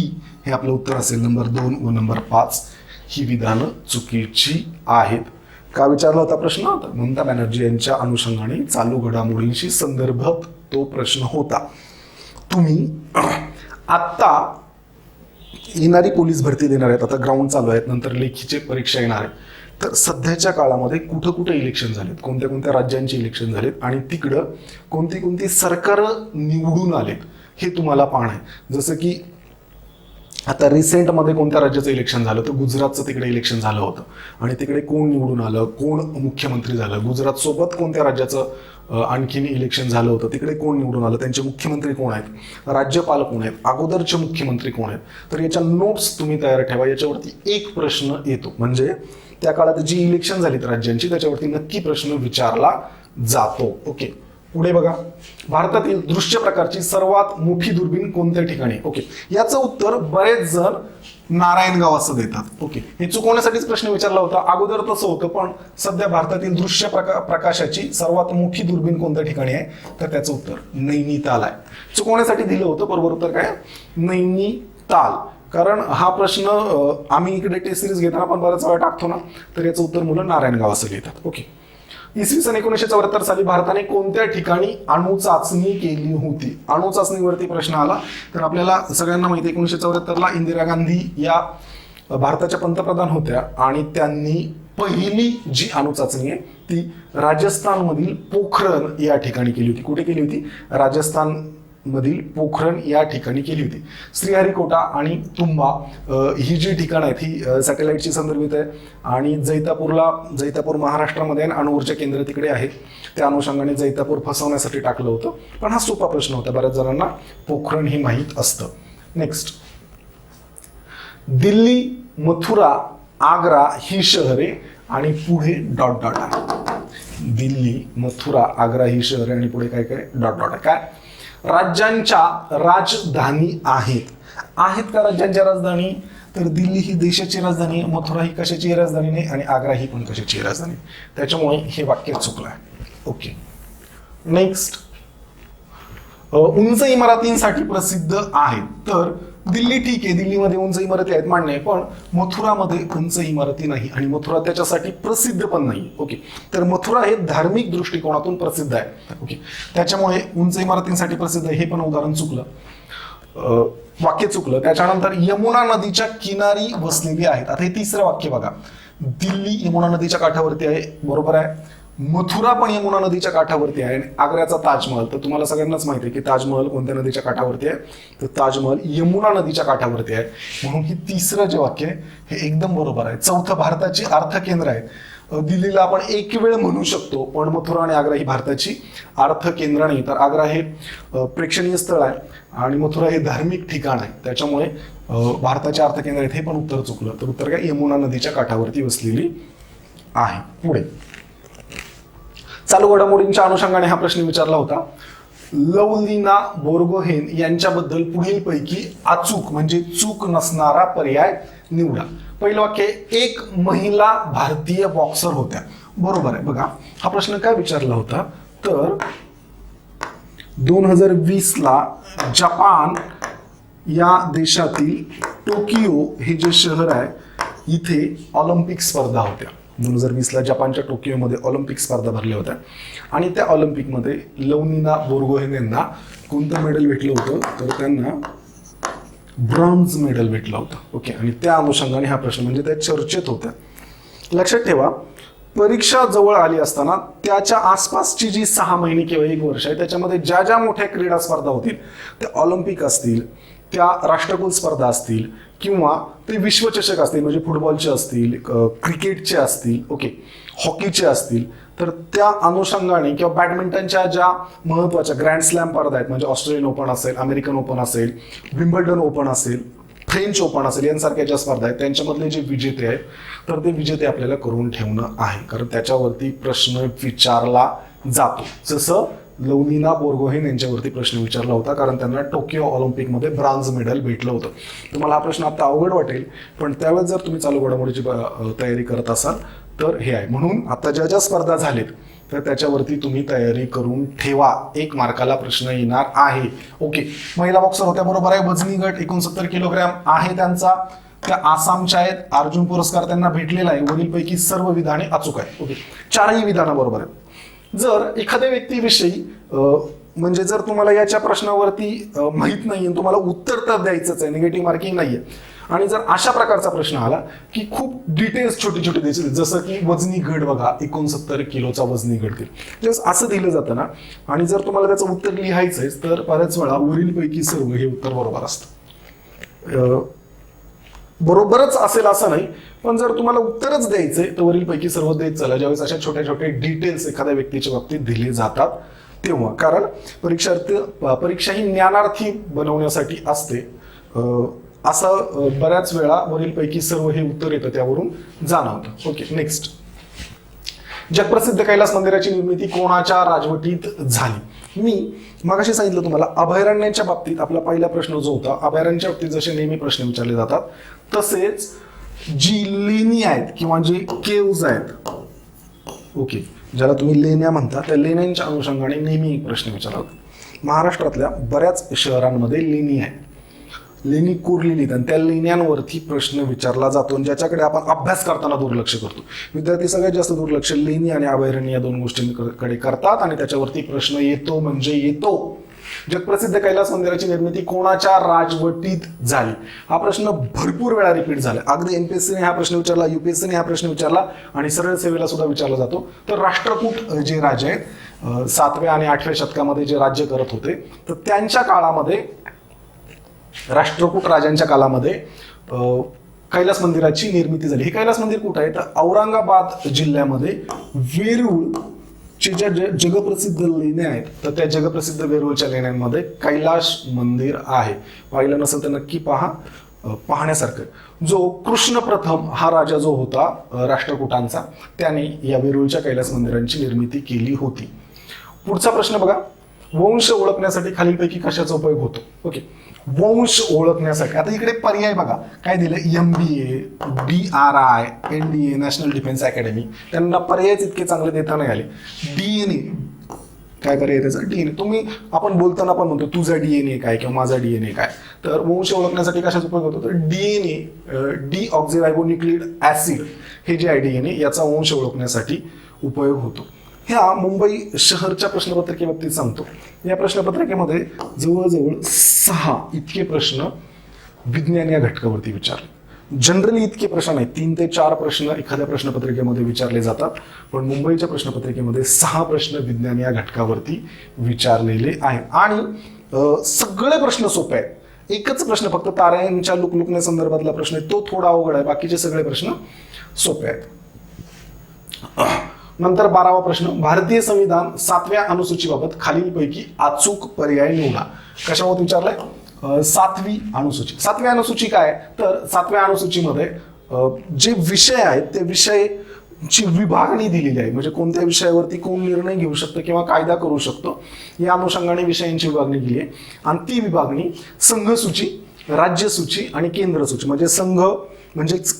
हे आपलं उत्तर असेल. नंबर 2 व नंबर 5 ही विधानं चुकीची आहेत. का विचारला होता प्रश्न? ममता बॅनर्जी यांच्या अनुषंगाने चालू घडामोडींशी संदर्भात तो प्रश्न होता. तुम्ही आत्ता येणारी पोलीस भरती देणार आहेत, आता ग्राउंड चालू आहेत, नंतर लेखीचे परीक्षा येणार आहेत. तर सध्याच्या काळामध्ये कुठं कुठं इलेक्शन झालेत, कोणत्या कोणत्या राज्यांची इलेक्शन झालेत आणि तिकडं कोणती कोणती सरकारं निवडून आलेत हे तुम्हाला पाहणं आहे. जसं की आता रिसेंटमध्ये कोणत्या राज्याचं इलेक्शन झालं? तर गुजरातचं तिकडे इलेक्शन झालं होतं आणि तिकडे कोण निवडून आलं, कोण मुख्यमंत्री झालं. गुजरात सोबत कोणत्या राज्याचं आणखीन इलेक्शन झालं होतं, तिकडे कोण निवडून आलं, त्यांचे मुख्यमंत्री कोण आहेत, राज्यपाल कोण आहेत, अगोदरचे मुख्यमंत्री कोण आहेत. तर याच्या नोट्स तुम्ही तयार ठेवा. याच्यावरती एक प्रश्न येतो. म्हणजे त्या काळात जी इलेक्शन झालीत राज्यांची त्याच्यावरती नक्की प्रश्न विचारला जातो. ओके, पुढे बघा. भारतातील दृश्य प्रकारची सर्वात मोठी दुर्बीण कोणत्या ठिकाणी? ओके, याचं उत्तर बरेच जण नारायणगाव असं देतात. ओके, हे चुकवण्यासाठीच प्रश्न विचारला होता. अगोदर तसं होतं, पण सध्या भारतातील दृश्य प्रकाशाची सर्वात मोठी दुर्बीण कोणत्या ठिकाणी आहे? तर त्याचं उत्तर नैनिताल आहे. चुकवण्यासाठी दिलं होतं, बरोबर उत्तर काय? नैनिताल. कारण हा प्रश्न आम्ही इकडे टेस्ट सिरीज घेताना पण बऱ्याच वेळा टाकतो ना, तर याचं उत्तर मुलं नारायणगाव असं घेतात. ओके, इसवी सन 1974 साली भारताने कोणत्या ठिकाणी अणु चाचणी केली होती? अणु चाचणीवरती प्रश्न आला तर आपल्याला सगळ्यांना माहिती आहे 1974ला इंदिरा गांधी या भारताच्या पंतप्रधान होत्या आणि त्यांनी पहिली जी अणु चाचणी आहे ती राजस्थानमधील पोखरण या ठिकाणी केली होती. कुठे केली होती? राजस्थान मधील पोखरण या ठिकाणी केली होती. श्रीहरिकोटा आणि तुंबा ही जी ठिकाणं आहेत ही सॅटेलाइटची संदर्भित आहे आणि जैतापूर महाराष्ट्रामध्ये अणुऊर्जा केंद्र तिकडे आहे. त्या अनुषंगाने जैतापूर फसवण्यासाठी टाकलं होतं, पण हा सोपा प्रश्न होता. बऱ्याच जणांना पोखरण ही माहीत असतं. नेक्स्ट, दिल्ली, मथुरा, आग्रा ही शहरे आणि पुढे डॉट डॉट आहे. दिल्ली, मथुरा, आग्रा ही शहरे आणि पुढे काय काय डॉट डॉट आहे. काय राज्यांच्या राजधानी आहेत का राज्यांच्या राजधानी? तर दिल्ली ही देशाची राजधानी आहे, मथुरा ही कशाची राजधानी नाही, आणि आग्रा ही पण कशाची राजधानी. त्याच्यामुळे हे वाक्य चुकलं आहे. Okay, next. उंच इमारतींसाठी प्रसिद्ध आहेत. तर दिल्ली ठीक आहे, दिल्लीमध्ये उंच इमारती आहेत, मान्य आहे, पण मथुरामध्ये उंच इमारती नाही आणि मथुरा त्याच्यासाठी प्रसिद्ध पण नाही. ओके, तर मथुरा हे धार्मिक दृष्टिकोनातून प्रसिद्ध आहे. ओके, त्याच्यामुळे उंच इमारतींसाठी प्रसिद्ध आहे हे पण उदाहरण चुकलं, वाक्य चुकलं. त्याच्यानंतर यमुना नदीच्या किनारी वसलेली आहेत. आता हे तिसरं वाक्य बघा, दिल्ली यमुना नदीच्या काठावरती आहे, बरोबर आहे. मथुरा पण यमुना नदीच्या काठावरती आहे. आणि आग्र्याचा ताजमहल, तर तुम्हाला सगळ्यांनाच माहिती आहे की ताजमहल कोणत्या नदीच्या काठावरती आहे, तर ताजमहल यमुना नदीच्या काठावरती आहे. म्हणून हे तिसरं जे वाक्य आहे हे एकदम बरोबर आहे. चौथं, भारताची अर्थकेंद्र आहे. दिल्लीला आपण एक वेळ म्हणू शकतो, पण मथुरा आणि आग्रा ही भारताची अर्थकेंद्र नाही. तर आग्रा हे प्रेक्षणीय स्थळ आहे आणि मथुरा हे धार्मिक ठिकाण आहे. त्याच्यामुळे भारताचे अर्थकेंद्र आहेत, हे पण उत्तर चुकलं. तर उत्तर काय, यमुना नदीच्या काठावरती वसलेली आहे. पुढे, चालू घडामोडींच्या अनुषंगाने हा प्रश्न विचारला होता. लवलिना बोर्गोहेन यांच्याबद्दल पुढीलपैकी अचूक म्हणजे चूक नसणारा पर्याय निवडा. पहिलं वाक्य, एक महिला भारतीय बॉक्सर होत्या. बरोबर आहे. बघा, हा प्रश्न काय विचारला होता, तर 2020 ला जपान या देशातील टोकियो हे जे शहर आहे इथे ऑलिम्पिक स्पर्धा होत्या. 2020 ला जपानच्या टोकियोमध्ये ऑलिम्पिक स्पर्धा भरल्या होत्या आणि त्या ऑलिम्पिकमध्ये लवलिना बोर्गोहेन यांना कोणतं मेडल भेटलं होतं, तर त्यांना ब्रॉन्झ मेडल भेटलं होतं. ओके, आणि त्या अनुषंगाने हा प्रश्न म्हणजे त्या चर्चेत होत्या. लक्षात ठेवा, परीक्षा जवळ आली असताना त्याच्या आसपासची जी 6 महिने किंवा 1 वर्ष आहे त्याच्यामध्ये ज्या ज्या मोठ्या क्रीडा स्पर्धा होतील, त्या ऑलिम्पिक असतील, त्या राष्ट्रकुल स्पर्धा असतील, किंवा ते विश्वचषक असतील म्हणजे फुटबॉलचे असतील, क्रिकेटचे असतील, ओके, हॉकीचे असतील, तर त्या अनुषंगाने किंवा बॅडमिंटनच्या ज्या महत्त्वाच्या ग्रँड स्लॅम स्पर्धा आहेत म्हणजे ऑस्ट्रेलियन ओपन असेल, अमेरिकन ओपन असेल, विम्बल्डन ओपन असेल, फ्रेंच ओपन असेल, यांसारख्या ज्या स्पर्धा आहेत त्यांच्यामधले जे विजेते आहेत तर ते विजेते आपल्याला करून ठेवणं आहे, कारण त्याच्यावरती प्रश्न विचारला जातो. जसं लवलिना बोर्गोहेन यांच्यावरती प्रश्न विचारला होता, कारण त्यांना टोकियो ऑलिम्पिकमध्ये ब्रॉन्झ मेडल भेटलं होतं. तुम्हाला हा प्रश्न आता अवघड वाटेल, पण त्यावेळेस जर तुम्ही चालू घडामोडीची तयारी करत असाल तर हे आहे. म्हणून आता ज्या ज्या स्पर्धा झालेत तर त्याच्यावरती तुम्ही तयारी करून ठेवा. 1 मार्काला प्रश्न येणार आहे. ओके, महिला बॉक्सर होत्या, बरोबर आहे. वजनी गट 69 किलोग्रॅम आहे त्यांचा. त्या आसामच्या आहेत. अर्जुन पुरस्कार त्यांना भेटलेला आहे. वरीलपैकी सर्व विधाने अचूक आहे. ओके, 4ही विधानं बरोबर आहेत. जर एखाद्या व्यक्तीविषयी म्हणजे जर तुम्हाला याच्या प्रश्नावरती माहित नाहीये, तुम्हाला उत्तर तर द्यायचंच आहे, निगेटिव्ह मार्किंग नाहीये, आणि जर अशा प्रकारचा प्रश्न आला की खूप डिटेल्स छोटे छोटे द्यायचे, जसं की वजनी गट बघा 69 किलोचा वजनी गट दिला, असं दिलं जातं ना, आणि जर तुम्हाला त्याचं उत्तर लिहायचंय तर बऱ्याच वेळा वरीलपैकी सर्व हे उत्तर बरोबर असतं. बरोबरच असेल असं नाही, पण जर तुम्हाला उत्तरच द्यायचंय तर वरीलपैकी सर्व देत चला. ज्यावेळेस अशा छोट्या छोटे डिटेल्स एखाद्या व्यक्तीच्या बाबतीत दिले जातात तेव्हा, कारण परीक्षा ही ज्ञानार्थी बनवण्यासाठी असते. असं बऱ्याच वेळा वरीलपैकी सर्व हे उत्तर येतं त्यावरून जाणवतं. Okay, next. जगप्रसिद्ध कैलास मंदिराची निर्मिती कोणाच्या राजवटीत झाली? मी मगाशी सांगितलं तुम्हाला, अभयारण्यांच्या बाबतीत आपला पहिला प्रश्न जो होता, अभयारण्याच्या बाबतीत जसे नेहमी प्रश्न विचारले जातात तसेच जी लेणी आहेत किंवा जे केव्ज आहेत, ओके, ज्याला तुम्ही लेण्या म्हणता, त्या लेण्यांच्या अनुषंगाने नेहमी एक प्रश्न विचारला जातो. महाराष्ट्रातल्या बऱ्याच शहरांमध्ये लेणी आहेत, लेणी कोरलेली, आणि त्या लेण्यांवरती प्रश्न विचारला जातो, ज्याच्याकडे आपण अभ्यास करताना दुर्लक्ष करतो. विद्यार्थी सगळ्यात जास्त दुर्लक्ष लेणी आणि अभयारण्य या 2 गोष्टींकडे करतात आणि त्याच्यावरती प्रश्न येतो म्हणजे येतो. जगप्रसिद्ध कैलास मंदिराची निर्मिती कोणाच्या राजवटीत झाली? हा प्रश्न भरपूर वेळा रिपीट झाला. अगदी एमपीएससीने हा प्रश्न विचारला, यूपीएससीने हा प्रश्न विचारला आणि सरळ सेवेला सुद्धा विचारला जातो. तर राष्ट्रकूट जे राजे आहेत 7व्या आणि 8व्या शतकामध्ये जे राज्य करत होते, तर त्यांच्या काळामध्ये, राष्ट्रकूट राजांच्या काळामध्ये कैलास मंदिराची निर्मिती झाली. हे कैलास मंदिर कुठं आहे? तर औरंगाबाद जिल्ह्यामध्ये वेरूळ चे ज्या जगप्रसिद्ध लेण्या आहेत, तर त्या जगप्रसिद्ध वेरूळच्या लेण्यांमध्ये कैलास मंदिर आहे. पाहिलं नसेल तर नक्की पाहण्यासारखं. जो कृष्ण प्रथम हा राजा जो होता राष्ट्रकूटांचा, त्याने या वेरूळच्या कैलास मंदिरांची निर्मिती केली होती. पुढचा प्रश्न बघा, वंश ओळखण्यासाठी खालीलपैकी कशाचा उपयोग होतो? ओके, वंश ओळखण्यासाठी आता इकडे पर्याय बघा काय दिलं, MBA, DRI, NDA, national defence academy. त्यांना पर्यायच इतके चांगले देता नाही आले. DNA काय पर्याय त्याचा? DNA. तुम्ही आपण बोलताना पण म्हणतो तुझा DNA काय किंवा माझा DNA काय. तर वंश ओळखण्यासाठी कशाचा उपयोग होतो? तर DNA, डीऑक्झिरायबोन्यूक्लिक ऍसिड हे जे आहे DNA याचा वंश ओळखण्यासाठी उपयोग होतो. ह्या मुंबई शहरच्या प्रश्नपत्रिकेबाबतीत सांगतो. या प्रश्नपत्रिकेमध्ये जवळजवळ 6 इतके प्रश्न विज्ञान या घटकावरती विचारले. जनरली इतके प्रश्न नाही, 3 ते 4 प्रश्न एखाद्या प्रश्नपत्रिकेमध्ये विचारले जातात, पण मुंबईच्या प्रश्नपत्रिकेमध्ये 6 प्रश्न विज्ञान या घटकावरती विचारलेले आहेत. आणि सगळे प्रश्न सोपे आहेत. एकच प्रश्न फक्त ताऱ्यांच्या लुकलुकण्यासंदर्भातला प्रश्न आहे, तो थोडा अवघड आहे. बाकीचे सगळे प्रश्न सोपे आहेत. नंतर 12वा प्रश्न, भारतीय संविधान 7व्या अनुसूचीबाबत खालीलपैकी अचूक पर्याय निवडा. कशावर विचारलाय? 7वी अनुसूची. 7व्या अनुसूची काय? तर 7व्या अनुसूचीमध्ये जे विषय आहेत ते विषयची विभागणी दिलेली आहे. म्हणजे कोणत्या विषयावरती कोण निर्णय घेऊ शकतं किंवा कायदा करू शकतो या अनुषंगाने विषयांची विभागणी केली आहे. आणि ती विभागणी संघसूची, राज्यसूची आणि केंद्रसूची. म्हणजे संघ म्हणजेच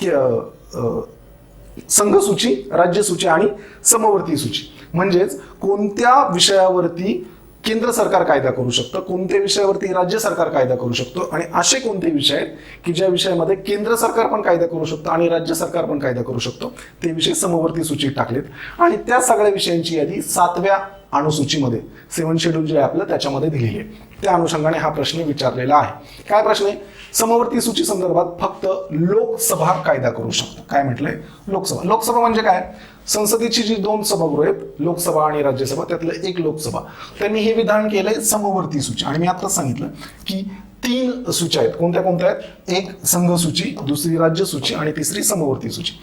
संघसूची, राज्यसूची आणि समवर्ती सूची. म्हणजेच कोणत्या विषयावरती केंद्र सरकार कायदा करू शकतं, कोणत्या विषयावरती राज्य सरकार कायदा करू शकतो आणि असे कोणते विषय आहेत की ज्या विषयामध्ये केंद्र सरकार पण कायदा करू शकतं आणि राज्य सरकार पण कायदा करू शकतो, ते विषय समवर्ती सूचीत टाकलेत. आणि त्या सगळ्या विषयांची यादी 7व्या अनुसूचीमध्ये 7 शेड्यूल जे आहे आपलं त्याच्यामध्ये दिलेली आहे. त्या अनुषंगाने हा प्रश्न विचारलेला आहे. काय प्रश्न आहे? समवर्ती सूची संदर्भात फक्त लोकसभा कायदा करू शकतो. काय म्हटलंय? लोकसभा. लोकसभा म्हणजे काय? संसदेची जी 2 सभागृह आहेत, लोकसभा आणि राज्यसभा, त्यातलं एक लोकसभा. त्यांनी हे विधान केलंय समवर्ती सूची. आणि मी आताच सांगितलं की 3 सूच्या आहेत. कोणत्या कोणत्या आहेत? एक संघसूची, दुसरी राज्यसूची आणि तिसरी समवर्ती सूची.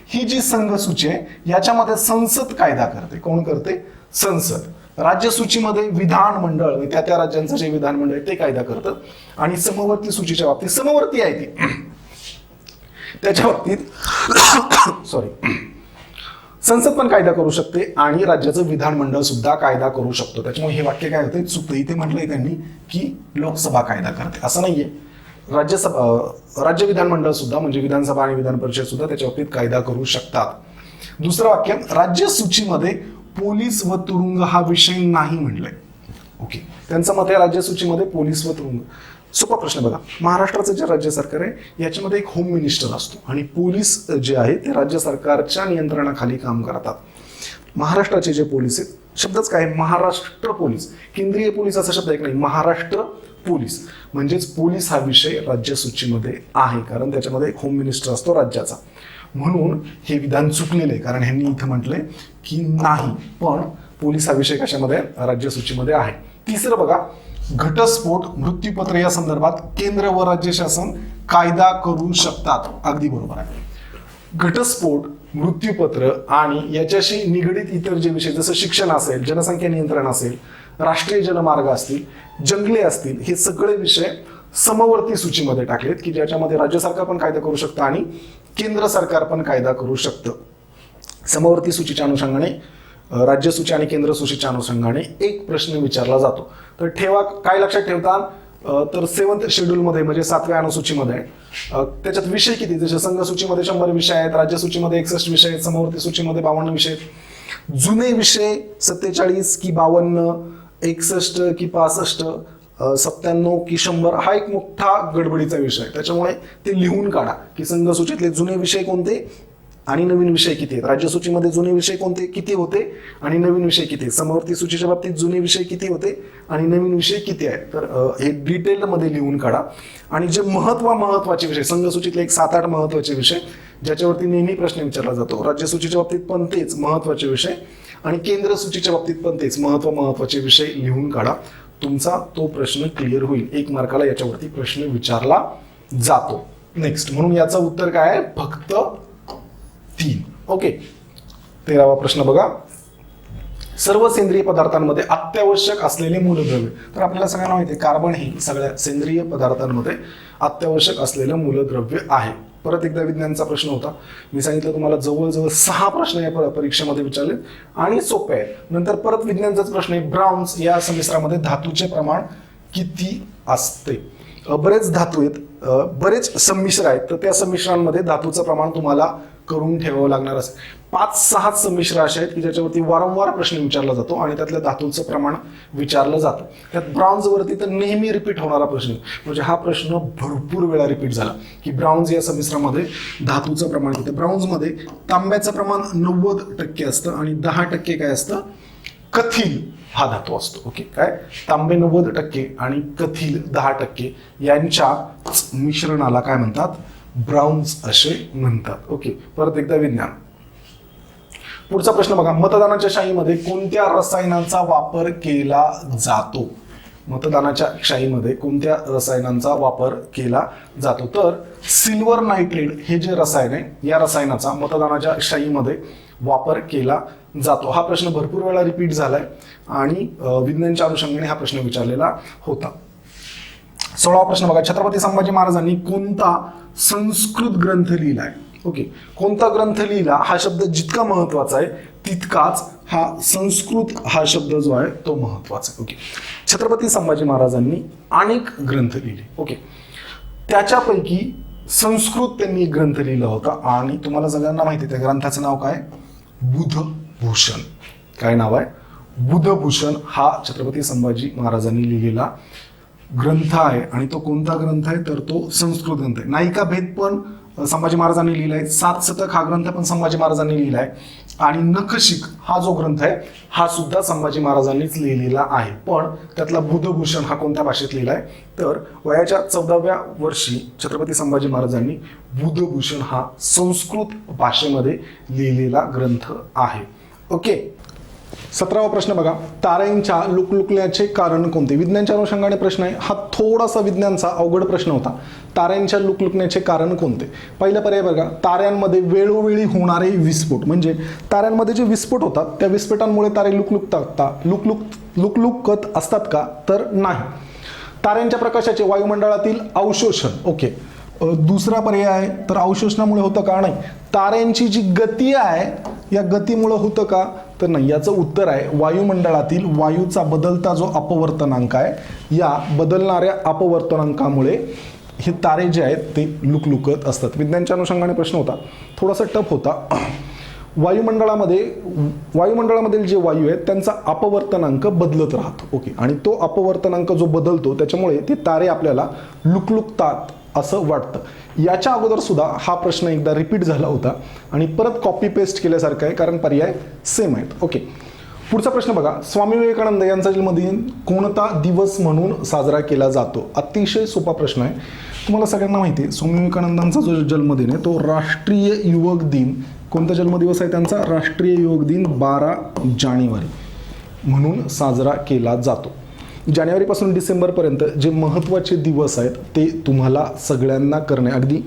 ही जी संघसूची आहे याच्यामध्ये संसद कायदा करते. कोण करते? संसद. राज्यसूचीमध्ये विधानमंडळ, त्या त्या राज्यांचं जे विधानमंडळ आहे ते कायदा करतं. आणि समवर्ती सूचीच्या बाबतीत, समवर्ती आहे ती, त्याच्या बाबतीत संसद पण कायदा करू शकते आणि राज्याचं विधानमंडळ सुद्धा कायदा करू शकतो. त्याच्यामुळे हे वाक्य काय होते? चुकतं. इथे म्हटलंय त्यांनी की लोकसभा कायदा करते, असं नाहीये. राज्य विधानमंडळ सुद्धा म्हणजे विधानसभा आणि विधान परिषद सुद्धा त्याच्या बाबतीत कायदा करू शकतात. दुसरं वाक्य, राज्य सूचीमध्ये पोलीस व तुरुंग हा विषय नाही म्हणलंय. ओके, त्यांचं मत आहे राज्य सूचीमध्ये पोलीस व तुरुंग. सोपा प्रश्न बघा. महाराष्ट्राचं जे राज्य सरकार आहे याच्यामध्ये एक होम मिनिस्टर असतो आणि पोलीस जे आहे ते राज्य सरकारच्या नियंत्रणाखाली काम करतात. महाराष्ट्राचे जे पोलीस आहेत, शब्दच काय? महाराष्ट्र पोलीस. केंद्रीय पोलीस असा शब्द एक नाही, महाराष्ट्र पोलीस. म्हणजेच पोलीस हा विषय राज्य सूचीमध्ये आहे, कारण त्याच्यामध्ये एक होम मिनिस्टर असतो राज्याचा. म्हणून हे विधान चुकलेलं आहे, कारण ह्यांनी इथं म्हटलंय की नाही, पण पोलीस हा विषय कशामध्ये? राज्य सूचीमध्ये आहे. तिसरं बघा, घटस्फोट, मृत्यूपत्र या संदर्भात केंद्र व राज्य शासन कायदा करू शकतात. अगदी बरोबर आहे. घटस्फोट, मृत्यूपत्र आणि याच्याशी निगडीत इतर जे विषय जसं शिक्षण असेल, जनसंख्या नियंत्रण असेल, राष्ट्रीय जलमार्ग असतील, जंगले असतील, हे सगळे विषय समवर्ती सूचीमध्ये टाकलेत की ज्याच्यामध्ये राज्य सरकार पण कायदा करू शकतं आणि केंद्र सरकार पण कायदा करू शकतं. समवर्ती सूचीच्या अनुषंगाने, राज्य सूची आणि केंद्र सूचीच्या अनुषंगाने एक प्रश्न विचारला जातो. तर ठेवा, काय लक्षात ठेवता? तर 7th शेड्यूलमध्ये म्हणजे 7व्या अनुसूचीमध्ये त्याच्यात विषय किती? जसे संघ सूचीमध्ये 100 विषय आहेत, राज्य सूचीमध्ये 61 विषय आहेत, समवर्ती सूचीमध्ये 52 विषय आहेत. जुने विषय 47 की 52, 61 की 65, 97 की 100 हा एक मोठा गडबडीचा विषय आहे. त्याच्यामुळे ते लिहून काढा की संघ सूचीतले जुने विषय कोणते आणि नवीन विषय किती आहेत. राज्य सूचीमध्ये जुने विषय कोणते किती होते आणि नवीन विषय किती. समवर्ती सूचीच्या बाबतीत जुने विषय किती होते आणि नवीन विषय किती आहेत. तर हे डिटेलमध्ये लिहून काढा. आणि जे महत्वाचे विषय, संघ सूचीतले एक 7-8 महत्वाचे विषय ज्याच्यावरती नेहमी प्रश्न विचारला जातो. राज्य सूचीच्या बाबतीत पण तेच महत्वाचे विषय आणि केंद्र सूचीच्या बाबतीत पण तेच महत्वाचे विषय लिहून काढा. तुमचा तो प्रश्न क्लिअर होईल. 1 मार्काला याच्यावरती प्रश्न विचारला जातो. नेक्स्ट, म्हणून याचं उत्तर काय आहे? फक्त 3. ओके, 13वा प्रश्न बघा. सर्व सेंद्रिय पदार्थांमध्ये अत्यावश्यक असलेले मूलद्रव्य. तर आपल्याला सगळ्यांना माहिती आहे कार्बन हे सगळ्या सेंद्रिय पदार्थांमध्ये अत्यावश्यक असलेलं मूलद्रव्य आहे. परत एकदा विज्ञानचा प्रश्न होता. मी सांगितलं तुम्हाला जवळजवळ 6 प्रश्न या परीक्षेमध्ये विचारले आणि सोपे आहे. नंतर परत विज्ञानचाच प्रश्न आहे, ब्राउन्स या संमिश्रामध्ये धातूचे प्रमाण किती असते? बरेच धातू आहेत, बरेच संमिश्र आहेत, तर त्या संमिश्रांमध्ये धातूचं प्रमाण तुम्हाला करून ठेवावं लागणार असेल. 5-6 संमिश्र असे आहेत की ज्याच्यावरती वारंवार प्रश्न विचारला जातो आणि त्यातल्या धातूचं प्रमाण विचारलं जातं. त्यात ब्राउन्सवरती तर नेहमी रिपीट होणारा प्रश्न, म्हणजे हा प्रश्न भरपूर वेळा रिपीट झाला की ब्राउन्स या संमिश्रामध्ये धातूचं प्रमाण किती. ब्राउन्समध्ये तांब्याचं प्रमाण 90% असतं आणि 10% काय असतं, कथील हा धातू असतो. ओके, काय तांबे 90% आणि कथील 10% यांच्या मिश्रणाला काय म्हणतात, ब्राउन्स असे म्हणतात. ओके, परत एकदा विज्ञान. पुढचा प्रश्न बघा, मतदानाच्या शाईमध्ये कोणत्या रसायनांचा वापर केला जातो? मतदानाच्या शाईमध्ये कोणत्या रसायनांचा वापर केला जातो? तर सिल्वर नायट्रेट हे जे रसायन आहे, या रसायनाचा मतदानाच्या शाईमध्ये वापर केला जातो. हा प्रश्न भरपूर वेळा रिपीट झालाय आणि विज्ञानच्या अनुषंगाने हा प्रश्न विचारलेला होता. 16वा प्रश्न बघा, छत्रपती संभाजी महाराजांनी कोणता संस्कृत ग्रंथ लिहिलाय? ओके, कोणता ग्रंथ लिहिला हा शब्द जितका महत्वाचा आहे तितकाच हा संस्कृत हा शब्द जो आहे तो महत्वाचा आहे. ओके, छत्रपती संभाजी महाराजांनी अनेक ग्रंथ लिहिले. ओके, त्याच्यापैकी संस्कृत त्यांनी ग्रंथ लिहिला होता आणि तुम्हाला सगळ्यांना माहिती आहे त्या ग्रंथाचं नाव काय, बुधभूषण. काय नाव आहे, बुधभूषण हा छत्रपती संभाजी महाराजांनी लिहिलेला ग्रंथ आहे. आणि तो कोणता ग्रंथ आहे, तर तो संस्कृत ग्रंथ आहे. नायिका भेद पण संभाजी महाराजांनी लिहिलाय, 7 शतक हा ग्रंथ पण संभाजी महाराजांनी लिहिलाय आणि नखशिख हा जो ग्रंथ आहे हा सुद्धा संभाजी महाराजांनीच लिहिलेला आहे. पण त्यातला बुधभूषण हा कोणत्या भाषेत लिहिलाय, तर वयाच्या 14व्या वर्षी छत्रपती संभाजी महाराजांनी बुधभूषण हा संस्कृत भाषेमध्ये लिहिलेला ग्रंथ आहे. ओके, 17वा प्रश्न बघा, ताऱ्यांच्या लुकलुकण्याचे कारण कोणते? विज्ञानच्या अनुषंगाने प्रश्न आहे हा. थोडासा विज्ञानचा अवघड प्रश्न होता. ताऱ्यांच्या लुकलुकण्याचे कारण कोणते? पहिला पर्याय बघा, ताऱ्यांमध्ये वेळोवेळी होणारे विस्फोट. म्हणजे ताऱ्यांमध्ये जे विस्फोट होतात त्या विस्फोटांमुळे तारे लुकलुकत असतात का? तर नाही. ताऱ्यांच्या प्रकाशाचे वायुमंडळातील अवशोषण. ओके, दुसरा पर्याय आहे तर अवशोषणामुळे होतं का? नाही. ताऱ्यांची जी गती आहे या गतीमुळे होतं का? तर नाही. याचं उत्तर आहे वायुमंडळातील वायूचा बदलता जो अपवर्तनांक आहे या बदलणाऱ्या अपवर्तनांकामुळे हे तारे जे आहेत ते लुकलुकत असतात. विज्ञानच्या अनुषंगाने प्रश्न होता, थोडासा टफ होता. वायुमंडळामधील जे वायू आहेत त्यांचा अपवर्तनांक बदलत राहतो. ओके, आणि तो अपवर्तनांक जो बदलतो त्याच्यामुळे ते तारे आपल्याला लुकलुकतात असं वाटतं. याच्या अगोदर सुद्धा हा प्रश्न एकदा रिपीट झाला होता आणि परत कॉपी पेस्ट केल्यासारखं आहे कारण पर्याय सेम आहेत. ओके, पुढचा प्रश्न बघा, स्वामी विवेकानंद यांचा जन्मदिन कोणता दिवस म्हणून साजरा केला जातो? अतिशय सोपा प्रश्न आहे. तुम्हाला सगळ्यांना माहिती आहे स्वामी विवेकानंदांचा जो जन्मदिन आहे तो राष्ट्रीय युवक दिन. कोणता जन्मदिवस आहे त्यांचा? राष्ट्रीय युवक दिन 12 जानेवारी म्हणून साजरा केला जातो. जानेवारीपासून डिसेंबरपर्यंत जे महत्त्वाचे दिवस आहेत ते तुम्हाला सगळ्यांना करणे, अगदी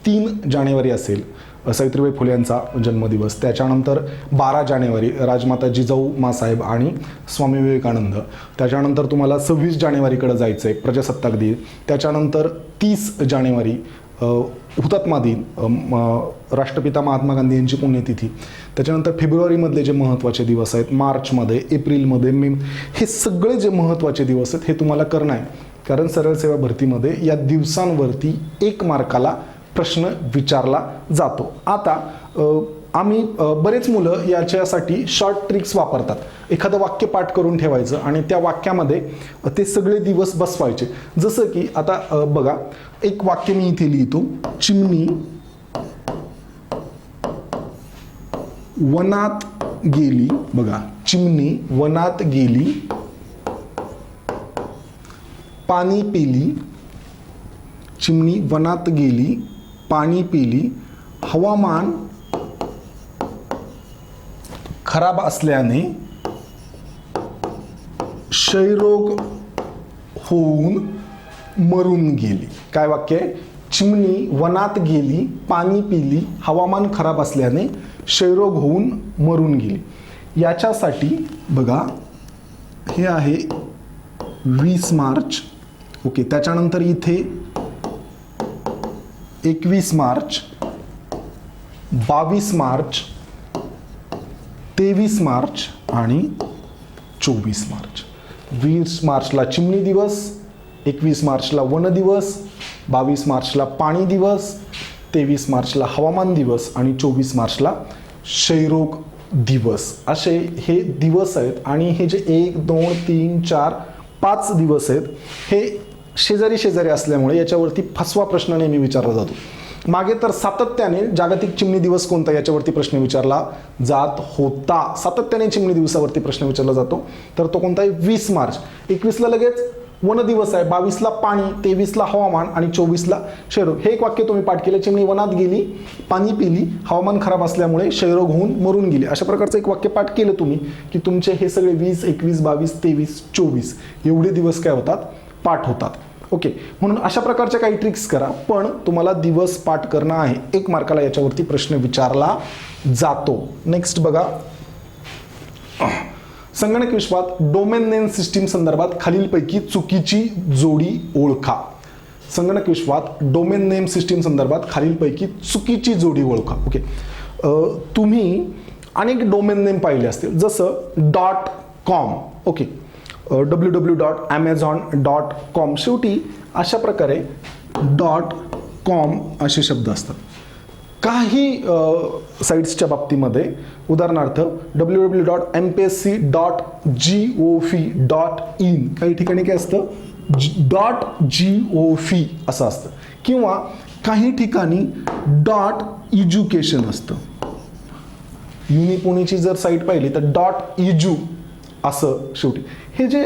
3 जानेवारी असेल सावित्रीबाई फुले यांचा जन्मदिवस, त्याच्यानंतर 12 जानेवारी राजमाता जिजाऊ मासाहेब आणि स्वामी विवेकानंद, त्याच्यानंतर तुम्हाला 26 जानेवारीकडे जायचं आहे प्रजासत्ताक दिन, त्याच्यानंतर 30 जानेवारी हुतात्मा दिन राष्ट्रपिता महात्मा गांधी यांची पुण्यतिथी, त्याच्यानंतर फेब्रुवारीमधले जे महत्त्वाचे दिवस आहेत, मार्चमध्ये, एप्रिलमध्ये, मे, हे सगळे जे महत्त्वाचे दिवस आहेत हे तुम्हाला करणं आहे. कारण सरळ सेवा भरतीमध्ये या दिवसांवरती 1 मार्काला प्रश्न विचारला जातो. आता आम्ही बरेच मुलं याच्यासाठी शॉर्ट ट्रिक्स वापरतात. एखादं वाक्य पाठ करून ठेवायचं आणि त्या वाक्यामध्ये ते सगळे दिवस बसवायचे. जसं की आता बघा, एक वाक्य मी इथे लिहितो, चिमणी वनात गेली. बघा, चिमणी वनात गेली, पाणी पिली. चिमणी वनात गेली, पाणी पिली. हवामान खराब असल्याने क्षयरोग होऊन मरून गेली. काय वाक्य आहे? चिमणी वनात गेली, पाणी पिली, हवामान खराब असल्याने क्षयरोग होऊन मरून गेली. याच्यासाठी बघा, हे आहे 20 मार्च. ओके, त्याच्यानंतर इथे 21 मार्च, 22 मार्च, 23 मार्च आणि 24 मार्च. 20 मार्चला चिमणी दिवस, 21 मार्चला वन दिवस, 22 मार्चला पाणी दिवस, 23 मार्चला हवामान दिवस आणि 24 मार्चला क्षयरोग दिवस. असे हे दिवस आहेत. आणि हे जे 1 2 3 4 5 दिवस आहेत हे शेजारी शेजारी असल्यामुळे याच्यावरती फसवा प्रश्न नेहमी विचारला जातो. मागे तर सातत्याने जागतिक चिमणी दिवस कोणता याच्यावरती प्रश्न विचारला जात होता. सातत्याने चिमणी दिवसावरती प्रश्न विचारला जातो. तर तो कोणता आहे? 20 मार्च. 21ला लगेच वन दिवस आहे, 22ला पाणी, 23ला हवामान आणि 24ला क्षयरोग. हे एक वाक्य तुम्ही पाठ केलं. चिमणी वनात गेली, पाणी पिली, हवामान खराब असल्यामुळे क्षयरोग होऊन मरून गेली. अशा प्रकारचं एक वाक्य पाठ केलं तुम्ही की तुमचे हे सगळे 20, 21, 22, 23, 24 एवढे दिवस काय होतात? पाठ होतात. ओके, म्हणून अशा प्रकारच्या काही ट्रिक्स करा, पण तुम्हाला दिवस पाठ करणं आहे. 1 मार्काला याच्यावरती प्रश्न विचारला जातो. नेक्स्ट बघा, संगणक विश्वात डोमेन नेम सिस्टीम संदर्भात खालीलपैकी चुकीची जोडी ओळखा. संगणक विश्वात डोमेन नेम सिस्टीम संदर्भात खालीलपैकी चुकीची जोडी ओळखा. ओके, तुम्ही अनेक डोमेन नेम पाहिले असतील, जसं .com. Okay, www.amazon.com. शेवटी अशा प्रकारे .com असे शब्द असतात. काही साईट्सच्या बाबतीमध्ये उदाहरणार्थ www.mpsc.gov.in, काही ठिकाणी काय असतं? .gov असं असतं. किंवा काही ठिकाणी .education असतं. युनिपुणीची जर साईट पाहिली तर .edu असं. शेवटी हे जे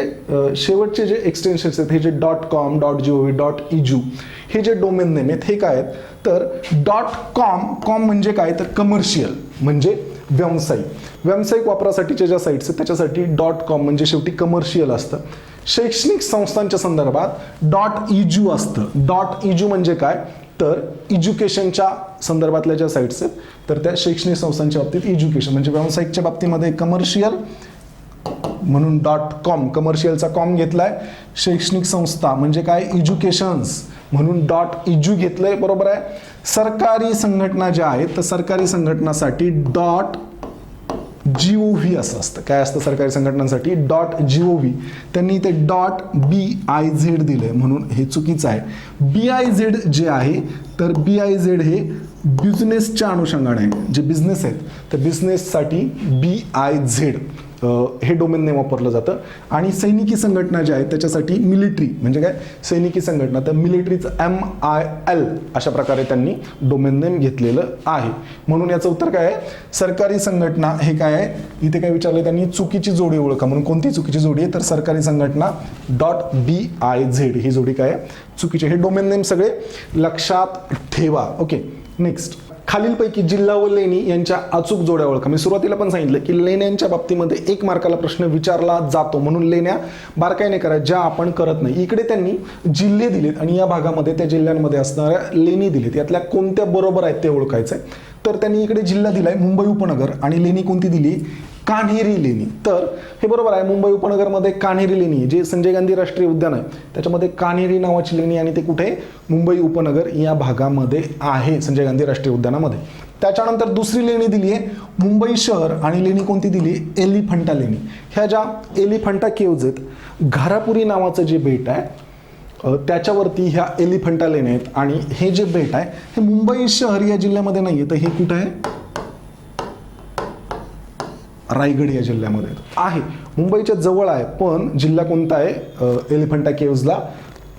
शेवटचे जे एक्सटेन्शन्स आहेत, हे जे .com, .gov, .edu हे जे डोमेन नेम आहेत हे काय आहेत? तर .com म्हणजे काय? तर कमर्शियल म्हणजे व्यावसायिक वापरासाठीच्या ज्या साईट्स आहेत त्याच्यासाठी .com म्हणजे शेवटी कमर्शियल असतं. शैक्षणिक संस्थांच्या संदर्भात .edu असतं. .edu म्हणजे काय? तर एज्युकेशनच्या संदर्भातल्या ज्या साईट्स आहेत तर त्या शैक्षणिक संस्थांच्या बाबतीत एज्युकेशन म्हणजे व्यावसायिकच्या बाबतीमध्ये कमर्शियल म्हणून .com कमर्शियलचा कॉम घेतलाय. शैक्षणिक संस्था म्हणजे काय? एज्युकेशन्स म्हणून .edu घेतलंय. बरोबर आहे. सरकारी संघटना ज्या आहेत तर सरकारी संघटनासाठी .gov असं असतं. काय असतं सरकारी संघटनांसाठी? .gov. त्यांनी ते .biz दिलंय म्हणून हे चुकीचं आहे. BIZ जे आहे तर BIZ हे बिझनेसच्या अनुषंगाने आहे. जे बिझनेस आहेत तर बिझनेससाठी BIZ हे डोमेन नेम वापरलं जातं. आणि सैनिकी संघटना ज्या आहेत त्याच्यासाठी मिलिटरी म्हणजे काय? सैनिकी संघटना, तर मिलिटरीचं MIL अशा प्रकारे त्यांनी डोमेन नेम घेतलेलं आहे. म्हणून याचं उत्तर काय आहे? सरकारी संघटना हे काय आहे? इथे काय विचारलं त्यांनी? चुकीची जोडी ओळखा. म्हणून कोणती चुकीची जोडी आहे? तर सरकारी संघटना .biz ही जोडी काय आहे? चुकीची. हे डोमेन नेम सगळे लक्षात ठेवा. ओके, नेक्स्ट, खालीलपैकी जिल्हा व लेणी यांच्या अचूक जोड्या ओळखा. मी सुरुवातीला पण सांगितलं की लेण्यांच्या बाबतीमध्ये 1 मार्काला प्रश्न विचारला जातो, म्हणून लेण्या बारकाईने करा ज्या आपण करत नाही. इकडे त्यांनी जिल्हे दिलेत आणि या भागामध्ये त्या जिल्ह्यांमध्ये असणाऱ्या लेणी दिलेत. यातल्या कोणत्या बरोबर आहेत ते ओळखायचं आहे. तर त्यांनी इकडे जिल्हा दिलाय मुंबई उपनगर आणि लेणी कोणती दिली? कान्हेरी लेणी. तर हे बरोबर आहे. मुंबई उपनगरमध्ये कान्हेरी लेणी जे संजय गांधी राष्ट्रीय उद्यान आहे त्याच्यामध्ये कान्हेरी नावाची लेणी आणि ते कुठे? मुंबई उपनगर या भागामध्ये आहे, संजय गांधी राष्ट्रीय उद्यानामध्ये. त्याच्यानंतर दुसरी लेणी दिली आहे मुंबई शहर आणि लेणी कोणती दिली? एलिफंटा लेणी. ह्या ज्या एलिफंटा केव्ज आहेत, घारापुरी नावाचं जे बेट आहे त्याच्यावरती ह्या एलिफंटा लेण्या आहेत. आणि हे जे बेट आहे हे मुंबई शहर या जिल्ह्यामध्ये नाही आहे, तर हे कुठं आहे? रायगड या जिल्ह्यामध्ये आहे. मुंबईच्या जवळ आहे पण जिल्हा कोणता आहे? एलिफंटा केव्जला,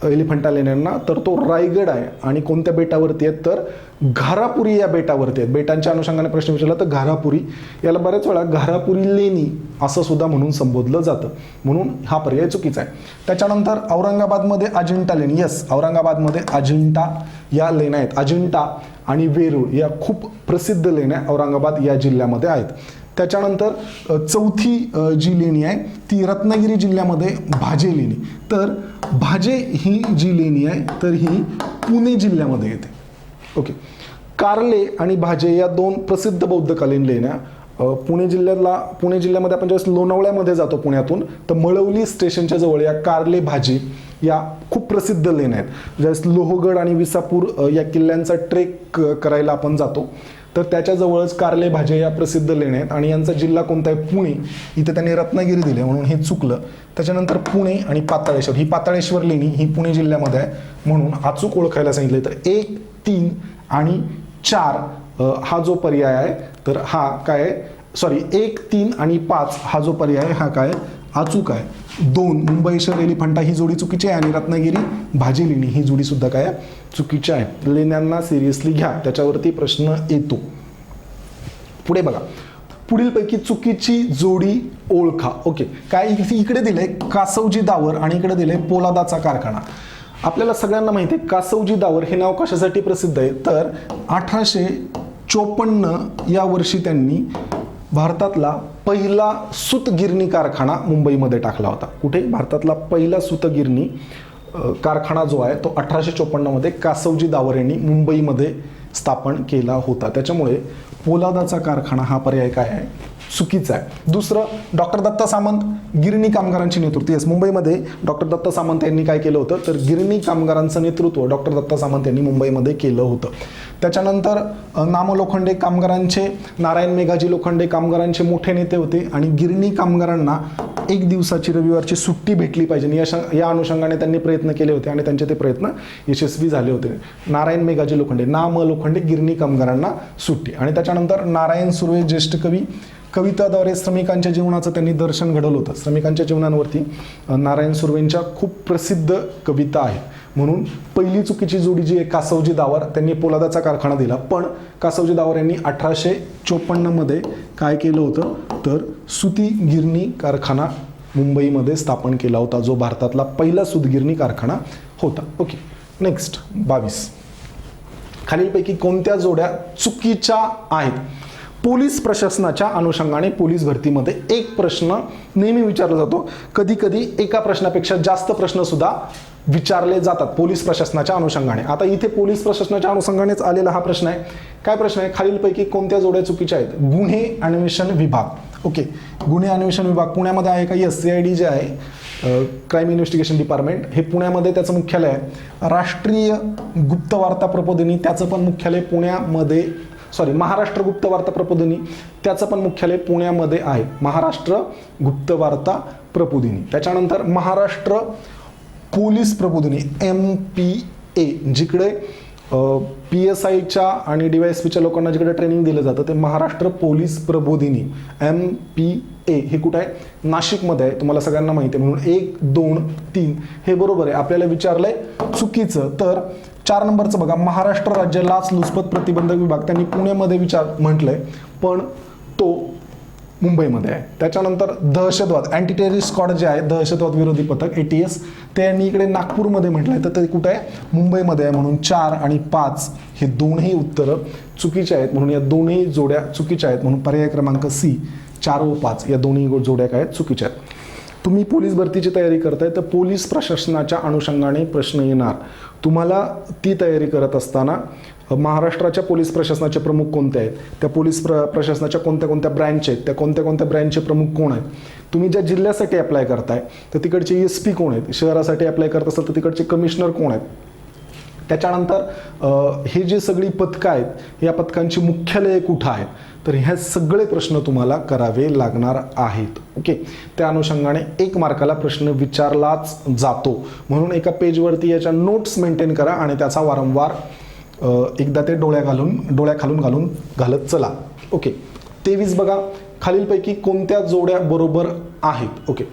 एलिफंटा लेण्यांना, तर तो रायगड आहे. आणि कोणत्या बेटावरती आहेत? तर घारापुरी या बेटावरती आहेत. बेटांच्या अनुषंगाने प्रश्न विचारला तर घारापुरी, याला बऱ्याच वेळा घारापुरी लेणी असं सुद्धा म्हणून संबोधलं जातं, म्हणून हा पर्याय चुकीचा आहे. त्याच्यानंतर औरंगाबादमध्ये अजिंठा लेणी. यस, औरंगाबादमध्ये अजिंठा या लेण्या आहेत. अजिंठा आणि वेरूळ या खूप प्रसिद्ध लेण्या औरंगाबाद या जिल्ह्यामध्ये आहेत. त्याच्यानंतर चौथी जी लेणी आहे ती रत्नागिरी जिल्ह्यामध्ये भाजे लेणी. तर भाजे ही जी लेणी आहे तर ही पुणे जिल्ह्यामध्ये येते. ओके, कार्ले आणि भाजे या 2 प्रसिद्ध बौद्धकालीन लेण्या पुणे जिल्ह्यामध्ये आपण ज्यावेळेस लोणावळ्यामध्ये जातो पुण्यातून, तर मळवली स्टेशनच्या जवळ या कारले भाजी या खूप प्रसिद्ध लेण्या आहेत. ज्यावेळेस लोहगड आणि विसापूर या किल्ल्यांचा ट्रेक करायला आपण जातो, तर त्याच्याजवळच कारले भाजे या प्रसिद्ध लेण्या आहेत. आणि यांचा जिल्हा कोणता आहे? पुणे. इथे त्यांनी रत्नागिरी दिले म्हणून हे चुकलं. त्याच्यानंतर पुणे आणि पाताळेश्वर, ही पाताळेश्वर लेणी ही पुणे जिल्ह्यामध्ये आहे म्हणून अचूक ओळखायला सांगितले. तर 1, 3 आणि 4 हा जो पर्याय आहे, तर हा काय आहे? सॉरी, 1, 3 आणि 5 हा जो पर्याय आहे हा काय अचूक आहे. 2 मुंबई शहर एलिफंटा ही जोडी चुकीची आहे आणि रत्नागिरी भाजी लेणी ही जोडी सुद्धा काय चुकीची आहे. लेण्यांना सिरियसली घ्या, त्याच्यावरती प्रश्न येतो. पुढे बघा, पुढीलपैकी चुकीची जोडी ओळखा. ओके, काय इकडे दिलंय कासवजी दावर आणि इकडे दिलंय पोलादाचा कारखाना. आपल्याला सगळ्यांना माहिती आहे कासवजी दावर हे नाव कशासाठी प्रसिद्ध आहे, तर 1854 या वर्षी त्यांनी भारतातला पहिला सूतगिरणी कारखाना मुंबईमध्ये टाकला होता. कुठे? भारतातला पहिला सूतगिरणी कारखाना जो आहे तो 1854 मध्ये कासवजी दावर यांनी मुंबईमध्ये स्थापन केला होता. त्याच्यामुळे पोलादाचा कारखाना हा पर्याय काय आहे? चुकीचा आहे. दुसरं, डॉक्टर दत्ता सामंत गिरणी कामगारांचे नेतृत्व. येस, मुंबईमध्ये डॉक्टर दत्ता सामंत यांनी काय केलं होतं, तर गिरणी कामगारांचं नेतृत्व डॉक्टर दत्ता सामंत यांनी मुंबईमध्ये केलं होतं. त्याच्यानंतर नामलोखंडे कामगारांचे, नारायण मेघाजी लोखंडे कामगारांचे मोठे नेते होते आणि गिरणी कामगारांना 1 दिवसाची रविवारची सुट्टी भेटली पाहिजे या अनुषंगाने त्यांनी प्रयत्न केले होते आणि त्यांचे ते प्रयत्न यशस्वी झाले होते. नारायण मेघाजी लोखंडे, नामलोखंडे गिरणी कामगारांना सुट्टी. आणि त्याच्यानंतर नारायण सुर्वे ज्येष्ठ कवी, कविताद्वारे श्रमिकांच्या जीवनाचं त्यांनी दर्शन घडवलं होतं. श्रमिकांच्या जीवनांवरती नारायण सुर्वेंच्या खूप प्रसिद्ध कविता आहे. म्हणून पहिली चुकीची जोडी जी आहे कासवजी दावर, त्यांनी पोलादाचा कारखाना दिला. पण कासवजी दावर यांनी 1854 मध्ये काय केलं होतं, तर सुती गिरणी कारखाना मुंबईमध्ये स्थापन केला होता, जो भारतातला पहिला सूतगिरणी कारखाना होता. Okay, next 22. खालीलपैकी कोणत्या जोड्या चुकीच्या आहेत? पोलीस प्रशासनाच्या अनुषंगाने पोलीस भरतीमध्ये एक प्रश्न नेहमी विचारला जातो. कधी कधी एका प्रश्नापेक्षा जास्त प्रश्न सुद्धा विचारले जातात पोलीस प्रशासनाच्या अनुषंगाने. आता इथे पोलीस प्रशासनाच्या अनुषंगानेच आलेला हा प्रश्न आहे. काय प्रश्न आहे? खालीलपैकी कोणत्या जोड्या चुकीच्या आहेत? गुन्हे अन्वेषण विभाग. ओके, गुन्हे अन्वेषण विभाग पुण्यामध्ये आहे का? येस, CID जे आहे, क्राईम इन्व्हेस्टिगेशन डिपार्टमेंट, हे पुण्यामध्ये त्याचं मुख्यालय आहे. राष्ट्रीय गुप्तवार्ता प्रबोधिनी, त्याचं पण मुख्यालय पुण्यामध्ये, महाराष्ट्र गुप्तवार्ता प्रबोधिनी, त्याचं पण मुख्यालय पुण्यामध्ये आहे. महाराष्ट्र गुप्तवार्ता प्रबोधिनी. त्याच्यानंतर महाराष्ट्र पोलीस प्रबोधिनी MPA, जिकडे PSIच्या आणि DYSPच्या लोकांना जिकडे ट्रेनिंग दिलं जातं ते महाराष्ट्र पोलीस प्रबोधिनी MPA हे कुठं आहे? नाशिकमध्ये आहे. तुम्हाला सगळ्यांना माहिती आहे. म्हणून 1, 2, 3 हे बरोबर आहे. आपल्याला विचारलंय चुकीचं. तर 4 नंबरचं बघा, महाराष्ट्र राज्य लाचलुचपत प्रतिबंधक विभाग, त्यांनी पुण्यामध्ये म्हटलंय पण तो मुंबईमध्ये आहे. त्याच्यानंतर दहशतवाद, अँटी टेररिस्ट स्क्वॉड जे आहे, दहशतवाद विरोधी पथक ATS, ते यांनी इकडे नागपूरमध्ये म्हटलंय, तर ते कुठं आहे? मुंबईमध्ये आहे. म्हणून 4 आणि 5 हे दोन्ही उत्तरं चुकीचे आहेत. म्हणून या दोन्ही जोड्या चुकीच्या आहेत. म्हणून पर्याय क्रमांक C, 4 व 5 या दोन्ही जोड्या काय आहेत? चुकीच्या आहेत. तुम्ही पोलीस भरतीची तयारी करताय तर पोलीस प्रशासनाच्या अनुषंगाने प्रश्न येणार. तुम्हाला ती तयारी करत असताना महाराष्ट्राच्या पोलीस प्रशासनाचे प्रमुख कोणते आहेत, त्या पोलीस प्रशासनाच्या कोणत्या कोणत्या ब्रँच आहेत, त्या कोणत्या कोणत्या ब्रँचचे प्रमुख कोण आहेत, तुम्ही ज्या जिल्ह्यासाठी अप्लाय करताय तर तिकडचे SP कोण आहेत, शहरासाठी अप्लाय करत असाल तर तिकडचे कमिशनर कोण आहेत, त्याच्यानंतर हे जे सगळी पथकं आहेत या पथकांची मुख्यालये कुठं आहेत, तर ह्या सगळे प्रश्न तुम्हाला करावे लागणार आहेत. ओके, त्या अनुषंगाने 1 मार्काला प्रश्न विचारलाच जातो. म्हणून एका पेजवरती याच्या नोट्स मेंटेन करा आणि त्याचा वारंवार एकदा ते डोळ्याखालून घालत चला. ओके, 23 बघा, खालीलपैकी कोणत्या जोड्या बरोबर आहेत. ओके,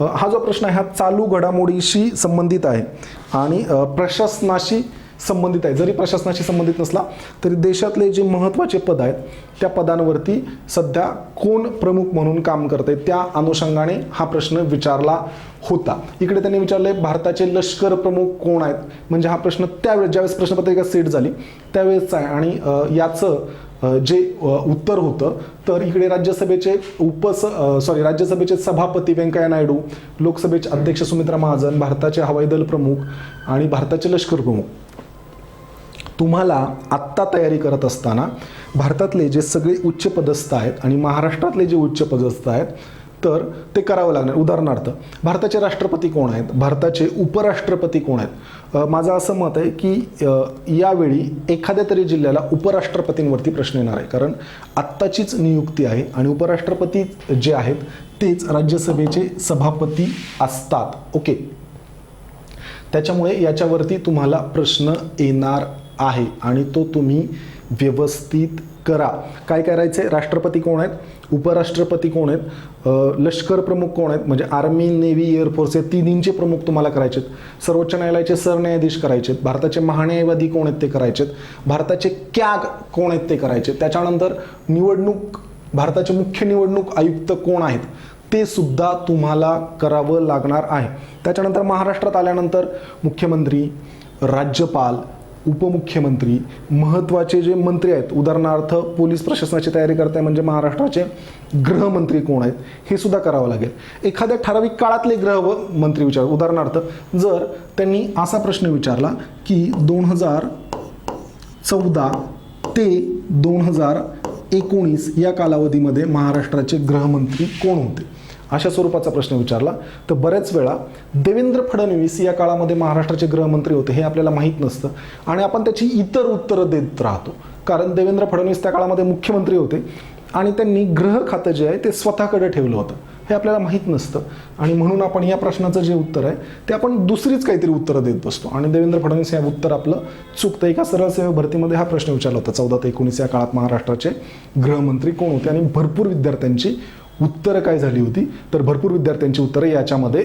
हा जो प्रश्न आहे हा चालू घडामोडीशी संबंधित आहे आणि प्रशासनाशी संबंधित आहे. जरी प्रशासनाशी संबंधित नसला तरी देशातले जे महत्त्वाचे पद आहेत त्या पदांवरती सध्या कोण प्रमुख म्हणून काम करते त्या अनुषंगाने हा प्रश्न विचारला होता. इकडे त्यांनी विचारले भारताचे लष्कर प्रमुख कोण आहेत, म्हणजे हा प्रश्न त्यावेळेस ज्यावेळेस प्रश्नपत्रिका सेट झाली त्यावेळेसचा आहे आणि याचं जे उत्तर होतं तर इकडे राज्यसभेचे राज्यसभेचे सभापती व्यंकय्या नायडू, लोकसभेचे अध्यक्ष सुमित्रा महाजन, भारताचे हवाई दल प्रमुख आणि भारताचे लष्कर प्रमुख. तुम्हाला आत्ता तयारी करत असताना भारतातले जे सगळे उच्च पदस्थ आहेत आणि महाराष्ट्रातले जे उच्च पदस्थ आहेत तर ते करावं लागणार. उदाहरणार्थ भारताचे राष्ट्रपती कोण आहेत, भारताचे उपराष्ट्रपती कोण आहेत. माझं असं मत आहे की यावेळी एखाद्या तरी जिल्ह्याला उपराष्ट्रपतींवरती प्रश्न येणार आहे, कारण आत्ताचीच नियुक्ती आहे आणि उपराष्ट्रपती जे आहेत तेच राज्यसभेचे सभापती असतात. ओके, त्याच्यामुळे याच्यावरती तुम्हाला प्रश्न येणार आहे आणि तो तुम्ही व्यवस्थित करा. काय करायचं आहे, राष्ट्रपती कोण आहेत, उपराष्ट्रपती कोण आहेत, लष्कर प्रमुख कोण आहेत, म्हणजे आर्मी, नेव्ही, एअरफोर्स, या तिन्हींचे प्रमुख तुम्हाला करायचे आहेत. सर्वोच्च न्यायालयाचे सरन्यायाधीश करायचे आहेत. भारताचे महान्यायवादी कोण आहेत ते करायचे आहेत. भारताचे कॅग कोण आहेत ते करायचे. त्याच्यानंतर भारताचे मुख्य निवडणूक आयुक्त कोण आहेत ते सुद्धा तुम्हाला करावं लागणार आहे. त्याच्यानंतर महाराष्ट्रात आल्यानंतर मुख्यमंत्री, राज्यपाल, उपमुख्यमंत्री, महत्त्वाचे जे मंत्री आहेत, उदाहरणार्थ पोलीस प्रशासनाची तयारी करताय म्हणजे महाराष्ट्राचे गृहमंत्री कोण आहेत हे सुद्धा करावं लागेल. एखाद्या ठराविक काळातले गृहमंत्री विचार, उदाहरणार्थ जर त्यांनी असा प्रश्न विचारला की 2014 ते 2019 या कालावधीमध्ये महाराष्ट्राचे गृहमंत्री कोण होते, अशा स्वरूपाचा प्रश्न विचारला तर बऱ्याच वेळा देवेंद्र फडणवीस या काळामध्ये महाराष्ट्राचे गृहमंत्री होते हे आपल्याला माहीत नसतं आणि आपण त्याची इतर उत्तरं देत राहतो, कारण देवेंद्र फडणवीस त्या काळामध्ये मुख्यमंत्री होते आणि त्यांनी गृह खातं जे आहे ते स्वतःकडे ठेवलं होतं हे आपल्याला माहीत नसतं आणि म्हणून आपण या प्रश्नाचं जे उत्तर आहे ते आपण दुसरीच काहीतरी उत्तरं देत बसतो आणि देवेंद्र फडणवीस हे उत्तर आपलं चुकतं. एका सरळ सेवा भरतीमध्ये हा प्रश्न विचारला होता 14 ते 19 या काळात महाराष्ट्राचे गृहमंत्री कोण होते आणि भरपूर विद्यार्थ्यांची उत्तरं काय झाली होती तर भरपूर विद्यार्थ्यांची उत्तरं याच्यामध्ये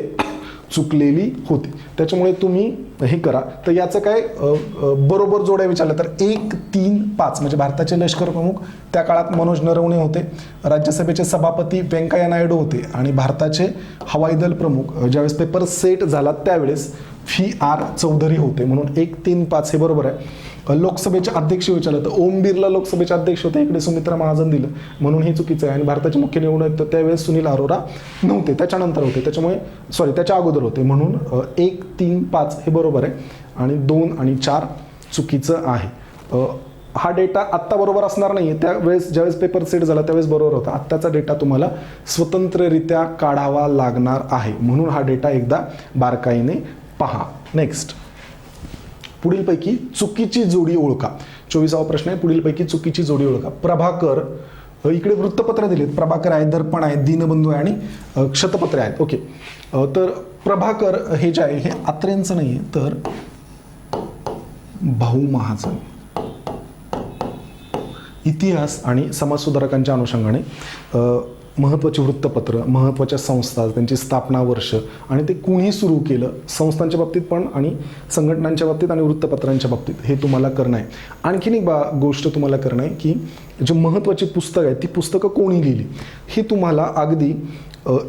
चुकलेली होती. त्याच्यामुळे तुम्ही हे करा. तर याचं काय बरोबर जोड्या विचारलं तर 1, 3, 5 म्हणजे भारताचे लष्कर प्रमुख त्या काळात मनोज नरवणे होते, राज्यसभेचे सभापती व्यंकय्या नायडू होते आणि भारताचे हवाई दल प्रमुख ज्यावेळेस पेपर सेट झाला त्यावेळेस VR चौधरी होते. म्हणून 1, 3, 5 हे बरोबर आहे. लोकसभेचे अध्यक्ष विचारलं तर ओम बिर्ला लोकसभेचे अध्यक्ष होते, इकडे सुमित्रा महाजन दिलं म्हणून हे चुकीचं आहे. आणि भारताचे मुख्य निवडणूक तर त्यावेळेस सुनील अरोरा नव्हते, त्याच्यानंतर होते, त्याच्यामुळे त्याच्या अगोदर होते. म्हणून 1, 3, 5 हे बरोबर आहे आणि 2 आणि 4 चुकीचं आहे. हा डेटा आत्ता बरोबर असणार नाही, त्यावेळेस ज्यावेळेस पेपर सेट झाला त्यावेळेस बरोबर होता. आत्ताचा डेटा तुम्हाला स्वतंत्ररित्या काढावा लागणार आहे, म्हणून हा डेटा एकदा बारकाईने पहा. नेक्स्ट, पुढीलपैकी चुकीची जोडी ओळखा. 24वा प्रश्न आहे, पुढीलपैकी चुकीची जोडी ओळखा. प्रभाकर, इकडे वृत्तपत्र दिलेत, प्रभाकर आहे, दर्पण आहे, दीनबंधू आहे आणि क्षतपत्रे आहेत. ओके, तर प्रभाकर हे जे आहे हे आत्रेंचं नाही आहे तर भाऊ महाजन. इतिहास आणि समाजसुधारकांच्या अनुषंगाने महत्त्वाची वृत्तपत्र, महत्त्वाच्या संस्था, त्यांची स्थापना वर्ष आणि ते कुणी सुरू केलं, संस्थांच्या बाबतीत पण आणि संघटनांच्या बाबतीत आणि वृत्तपत्रांच्या बाबतीत हे तुम्हाला करणं आहे. आणखीन एक गोष्ट तुम्हाला करणं आहे की जे महत्त्वाची पुस्तकं आहेत ती पुस्तकं कोणी लिहिली हे तुम्हाला अगदी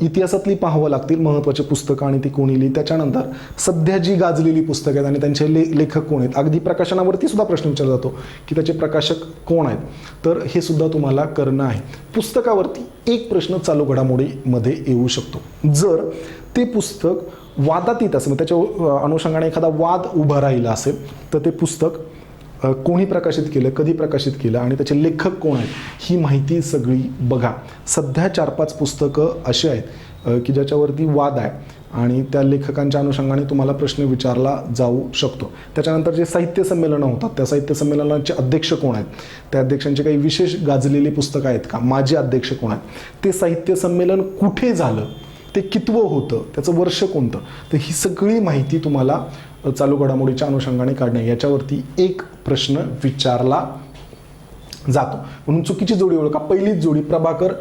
इतिहासातली पाहावं लागतील महत्त्वाची पुस्तकं आणि ती कोणी लिहिली. त्याच्यानंतर सध्या जी गाजलेली पुस्तकं आहेत आणि त्यांचे लेखक कोण आहेत, अगदी प्रकाशनावरती सुद्धा प्रश्न विचारला जातो की त्याचे प्रकाशक कोण आहेत, तर हे सुद्धा तुम्हाला करणं आहे. पुस्तकावरती एक प्रश्न चालू घडामोडीमध्ये येऊ शकतो. जर ते पुस्तक वादातीत असेल, त्याच्या अनुषंगाने एखादा वाद उभा राहिला असेल तर ते पुस्तक कोणी प्रकाशित केलं, कधी प्रकाशित केलं आणि त्याचे लेखक कोण आहेत ही माहिती सगळी बघा. सध्या 4-5 पुस्तकं अशी आहेत की ज्याच्यावरती वाद आहे आणि त्या लेखकांच्या अनुषंगाने तुम्हाला प्रश्न विचारला जाऊ शकतो. त्याच्यानंतर जे साहित्य संमेलनं होतात त्या साहित्य संमेलनाचे अध्यक्ष कोण आहेत, त्या अध्यक्षांची काही विशेष गाजलेली पुस्तकं आहेत का, माजी अध्यक्ष कोण आहेत, ते साहित्य संमेलन कुठे झालं, ते कितवं होतं, त्याचं वर्ष कोणतं, तर ही सगळी माहिती तुम्हाला चालू घडामोडीच्या अनुषंगाने काढणे, याच्यावरती एक प्रश्न विचारला जातो. म्हणून चुकीची जोडी ओळखा. पहिलीच जोडी प्रभाकर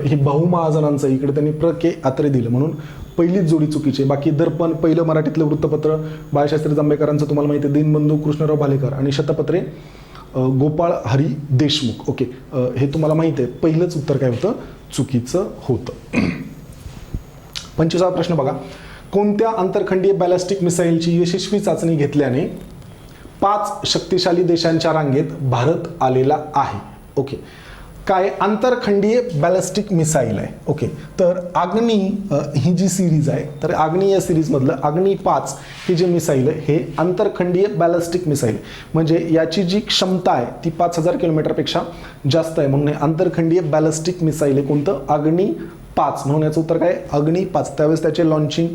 हे भाऊ महाजनांचं, इकडे त्यांनी के आत्रे दिलं म्हणून पहिलीच जोडी चुकीची. बाकी दर्पण पहिलं मराठीतलं वृत्तपत्र बाळशास्त्री जांभेकरांचं तुम्हाला माहिती आहे, दीनबंधू कृष्णराव भालेकर आणि शतपत्रे गोपाळ हरी देशमुख. ओके, हे तुम्हाला माहिती आहे. पहिलंच उत्तर काय होतं, चुकीचं होतं. 25वा प्रश्न बघा. कोणत्या आंतरखंडीय बॅलिस्टिक मिसाईलची यशस्वी चाचणी घेतल्याने 5 शक्तिशाली देशांच्या रांगेत भारत आलेला आहे? ओके, काय आंतरखंडीय बॅलिस्टिक मिसाईल आहे. ओके, तर अग्नी ही जी सिरीज आहे, तर अग्नी या सिरीजमधलं अग्नी 5 हे जे मिसाईल आहे हे आंतरखंडीय बॅलिस्टिक मिसाईल, म्हणजे याची जी क्षमता आहे ती 5000 किलोमीटरपेक्षा जास्त आहे, म्हणून आंतरखंडीय बॅलिस्टिक मिसाईल आहे. कोणतं? अग्नी 5. म्हणून याचं उत्तर काय? अग्नी 5. त्यावेळेस त्याचे लॉन्चिंग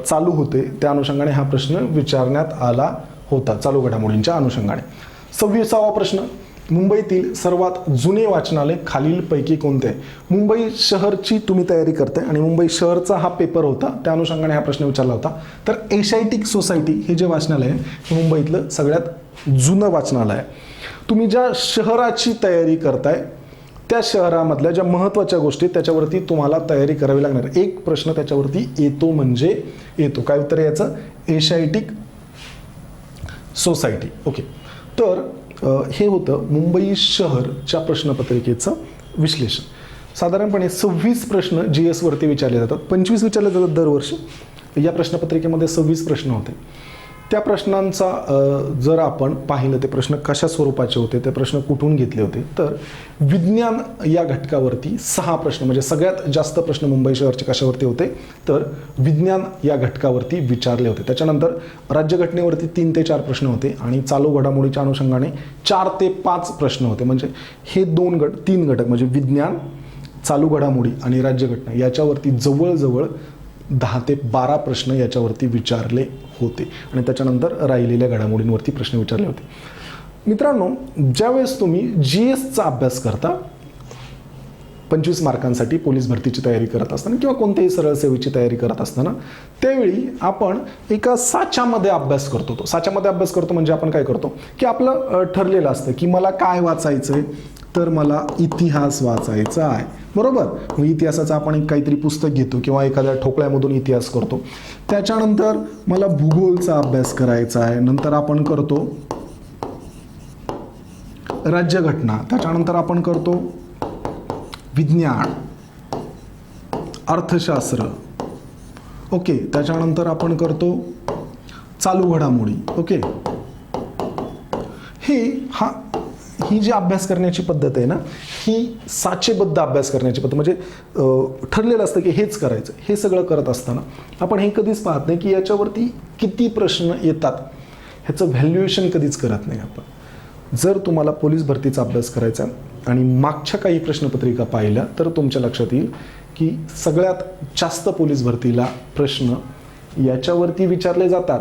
चालू होते, त्या अनुषंगाने हा प्रश्न विचारण्यात आला होता, चालू घडामोडींच्या अनुषंगाने. 26वा प्रश्न, मुंबईतील सर्वात जुने वाचनालय खालीलपैकी कोणते आहे? मुंबई शहरची तुम्ही तयारी करताय आणि मुंबई शहरचा हा पेपर होता, त्या अनुषंगाने हा प्रश्न विचारला होता. तर एशियाटिक सोसायटी हे जे वाचनालय आहे हे मुंबईतलं सगळ्यात जुनं वाचनालय आहे. तुम्ही ज्या शहराची तयारी करताय त्या शहरामधल्या ज्या महत्त्वाच्या गोष्टी त्याच्यावरती तुम्हाला तयारी करावी लागणार. एक प्रश्न त्याच्यावरती येतो म्हणजे येतो. काय उत्तर याचं? Asiatic society. ओके, तर हे होतं मुंबई शहरच्या प्रश्नपत्रिकेचं विश्लेषण. साधारणपणे 26 प्रश्न GS वरती विचारले जातात, 25 विचारले जातात दरवर्षी. या प्रश्नपत्रिकेमध्ये 26 प्रश्न होते. त्या प्रश्नांचा जर आपण पाहिलं ते प्रश्न कशा स्वरूपाचे होते, ते प्रश्न कुठून घेतले होते, तर विज्ञान या घटकावरती 6 प्रश्न, म्हणजे सगळ्यात जास्त प्रश्न मुंबई शहरचे कशावरती होते, तर विज्ञान या घटकावरती विचारले होते. त्याच्यानंतर राज्यघटनेवरती 3 ते 4 प्रश्न होते आणि चालू घडामोडीच्या अनुषंगाने 4 ते 5 प्रश्न होते. म्हणजे हे 3 घटक म्हणजे विज्ञान, चालू घडामोडी आणि राज्यघटना याच्यावरती जवळजवळ 10 ते 12 प्रश्न याच्यावरती विचारले होते आणि त्याच्यानंतर राहिलेल्या घडामोडींवरती प्रश्न विचारले होते. मित्रांनो, ज्यावेळेस तुम्ही GSचा अभ्यास करता 25 मार्कांसाठी पोलीस भरतीची तयारी करत असताना किंवा कोणत्याही सरळ सेवेची तयारी करत असताना, त्यावेळी आपण एका साच्यामध्ये अभ्यास करतो. तो साच्यामध्ये अभ्यास करतो म्हणजे आपण काय करतो की आपलं ठरलेलं असतं की मला काय वाचायचं आहे, तर मला इतिहास वाचायचा आहे, बरोबर. मग इतिहासाचं आपण काहीतरी पुस्तक घेतो किंवा एखाद्या ठोकळ्यामधून इतिहास करतो. त्याच्यानंतर मला भूगोलचा अभ्यास करायचा आहे, नंतर आपण करतो राज्यघटना, त्याच्यानंतर आपण करतो विज्ञान, अर्थशास्त्र, ओके, त्याच्यानंतर आपण करतो चालू घडामोडी. ओके, ही जी अभ्यास करण्याची पद्धत आहे ना, ही साचेबद्ध अभ्यास करण्याची पद्धत, म्हणजे ठरलेलं असतं की हेच करायचं. हे सगळं करत असताना आपण हे कधीच पाहत नाही की याच्यावरती किती प्रश्न येतात, ह्याचं व्हॅल्युएशन कधीच करत नाही आपण. जर तुम्हाला पोलीस भरतीचा अभ्यास करायचा आणि मागच्या काही प्रश्नपत्रिका पाहिल्या तर तुमच्या लक्षात येईल की सगळ्यात जास्त पोलीस भरतीला प्रश्न याच्यावरती विचारले जातात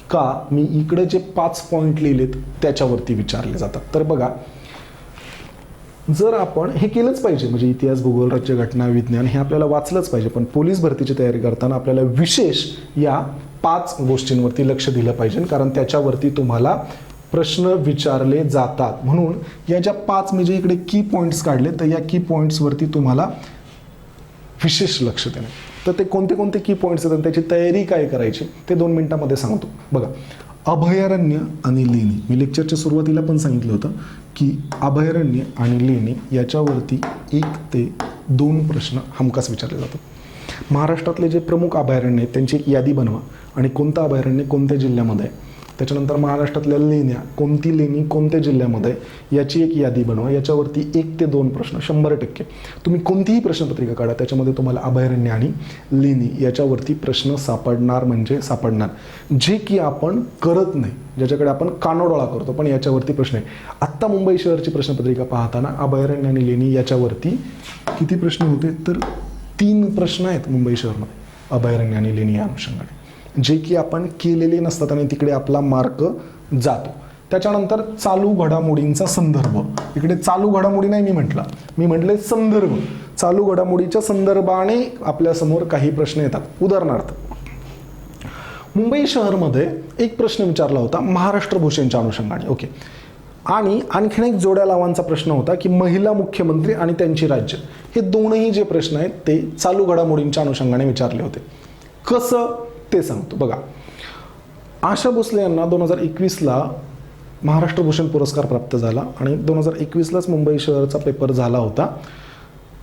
का, मी इकडे जे 5 पॉईंट लिहिलेत त्याच्यावरती विचारले जातात. तर बघा, जर आपण हे केलंच पाहिजे, म्हणजे इतिहास, भूगोल, राज्यघटना, विज्ञान हे आपल्याला वाचलंच पाहिजे, पण पोलीस भरतीची तयारी करताना आपल्याला विशेष या 5 गोष्टींवरती लक्ष दिलं पाहिजे, कारण त्याच्यावरती तुम्हाला प्रश्न विचारले जातात. म्हणून या ज्या 5 मी जे इकडे की पॉईंट्स काढले, तर या की पॉईंट्सवरती तुम्हाला विशेष लक्ष देणे. तर ते कोणते कोणते की पॉईंट्स आहेत, त्याची तयारी काय करायची ते 2 मिनिटांमध्ये सांगतो. बघा, अभयारण्य आणि लेणी, मी लेक्चरच्या सुरुवातीला पण सांगितलं होतं की अभयारण्य आणि लेणी याच्यावरती 1 ते 2 प्रश्न हमखास विचारले जातात. महाराष्ट्रातले जे प्रमुख अभयारण्य आहेत त्यांची एक यादी बनवा आणि कोणतं अभयारण्य कोणत्या जिल्ह्यामध्ये आहे. त्याच्यानंतर महाराष्ट्रातल्या लेण्या, कोणती लेणी कोणत्या जिल्ह्यामध्ये याची एक यादी बनवा. याच्यावरती 1 ते 2 प्रश्न 100%. तुम्ही कोणतीही प्रश्नपत्रिका काढा त्याच्यामध्ये तुम्हाला अभयारण्य आणि लेणी याच्यावरती प्रश्न सापडणार म्हणजे सापडणार, जे की आपण करत नाही, ज्याच्याकडे आपण कानोडोळा करतो, पण याच्यावरती प्रश्न आहे. आत्ता मुंबई शहरची प्रश्नपत्रिका पाहताना अभयारण्य आणि लेणी याच्यावरती किती प्रश्न होते, तर 3 प्रश्न आहेत मुंबई शहरमध्ये अभयारण्य आणि लेणी या अनुषंगाने, जे की आपण केलेले नसतात आणि तिकडे आपला मार्क जातो. त्याच्यानंतर चालू घडामोडींचा संदर्भ, इकडे चालू घडामोडी नाही मी म्हटले संदर्भ. चालू घडामोडीच्या संदर्भाने आपल्यासमोर काही प्रश्न येतात. उदाहरणार्थ, मुंबई शहरमध्ये एक प्रश्न विचारला होता महाराष्ट्र भूषणच्या अनुषंगाने. ओके, आणि आणखीन एक जोड्या लावांचा प्रश्न होता की महिला मुख्यमंत्री आणि त्यांची राज्य. हे दोनही जे प्रश्न आहेत ते चालू घडामोडींच्या अनुषंगाने विचारले होते. कसं ते सांगतो. बघा, आशा भोसले यांना 2021ला महाराष्ट्र भूषण पुरस्कार प्राप्त झाला आणि 2021लाच मुंबई शहरचा पेपर झाला होता.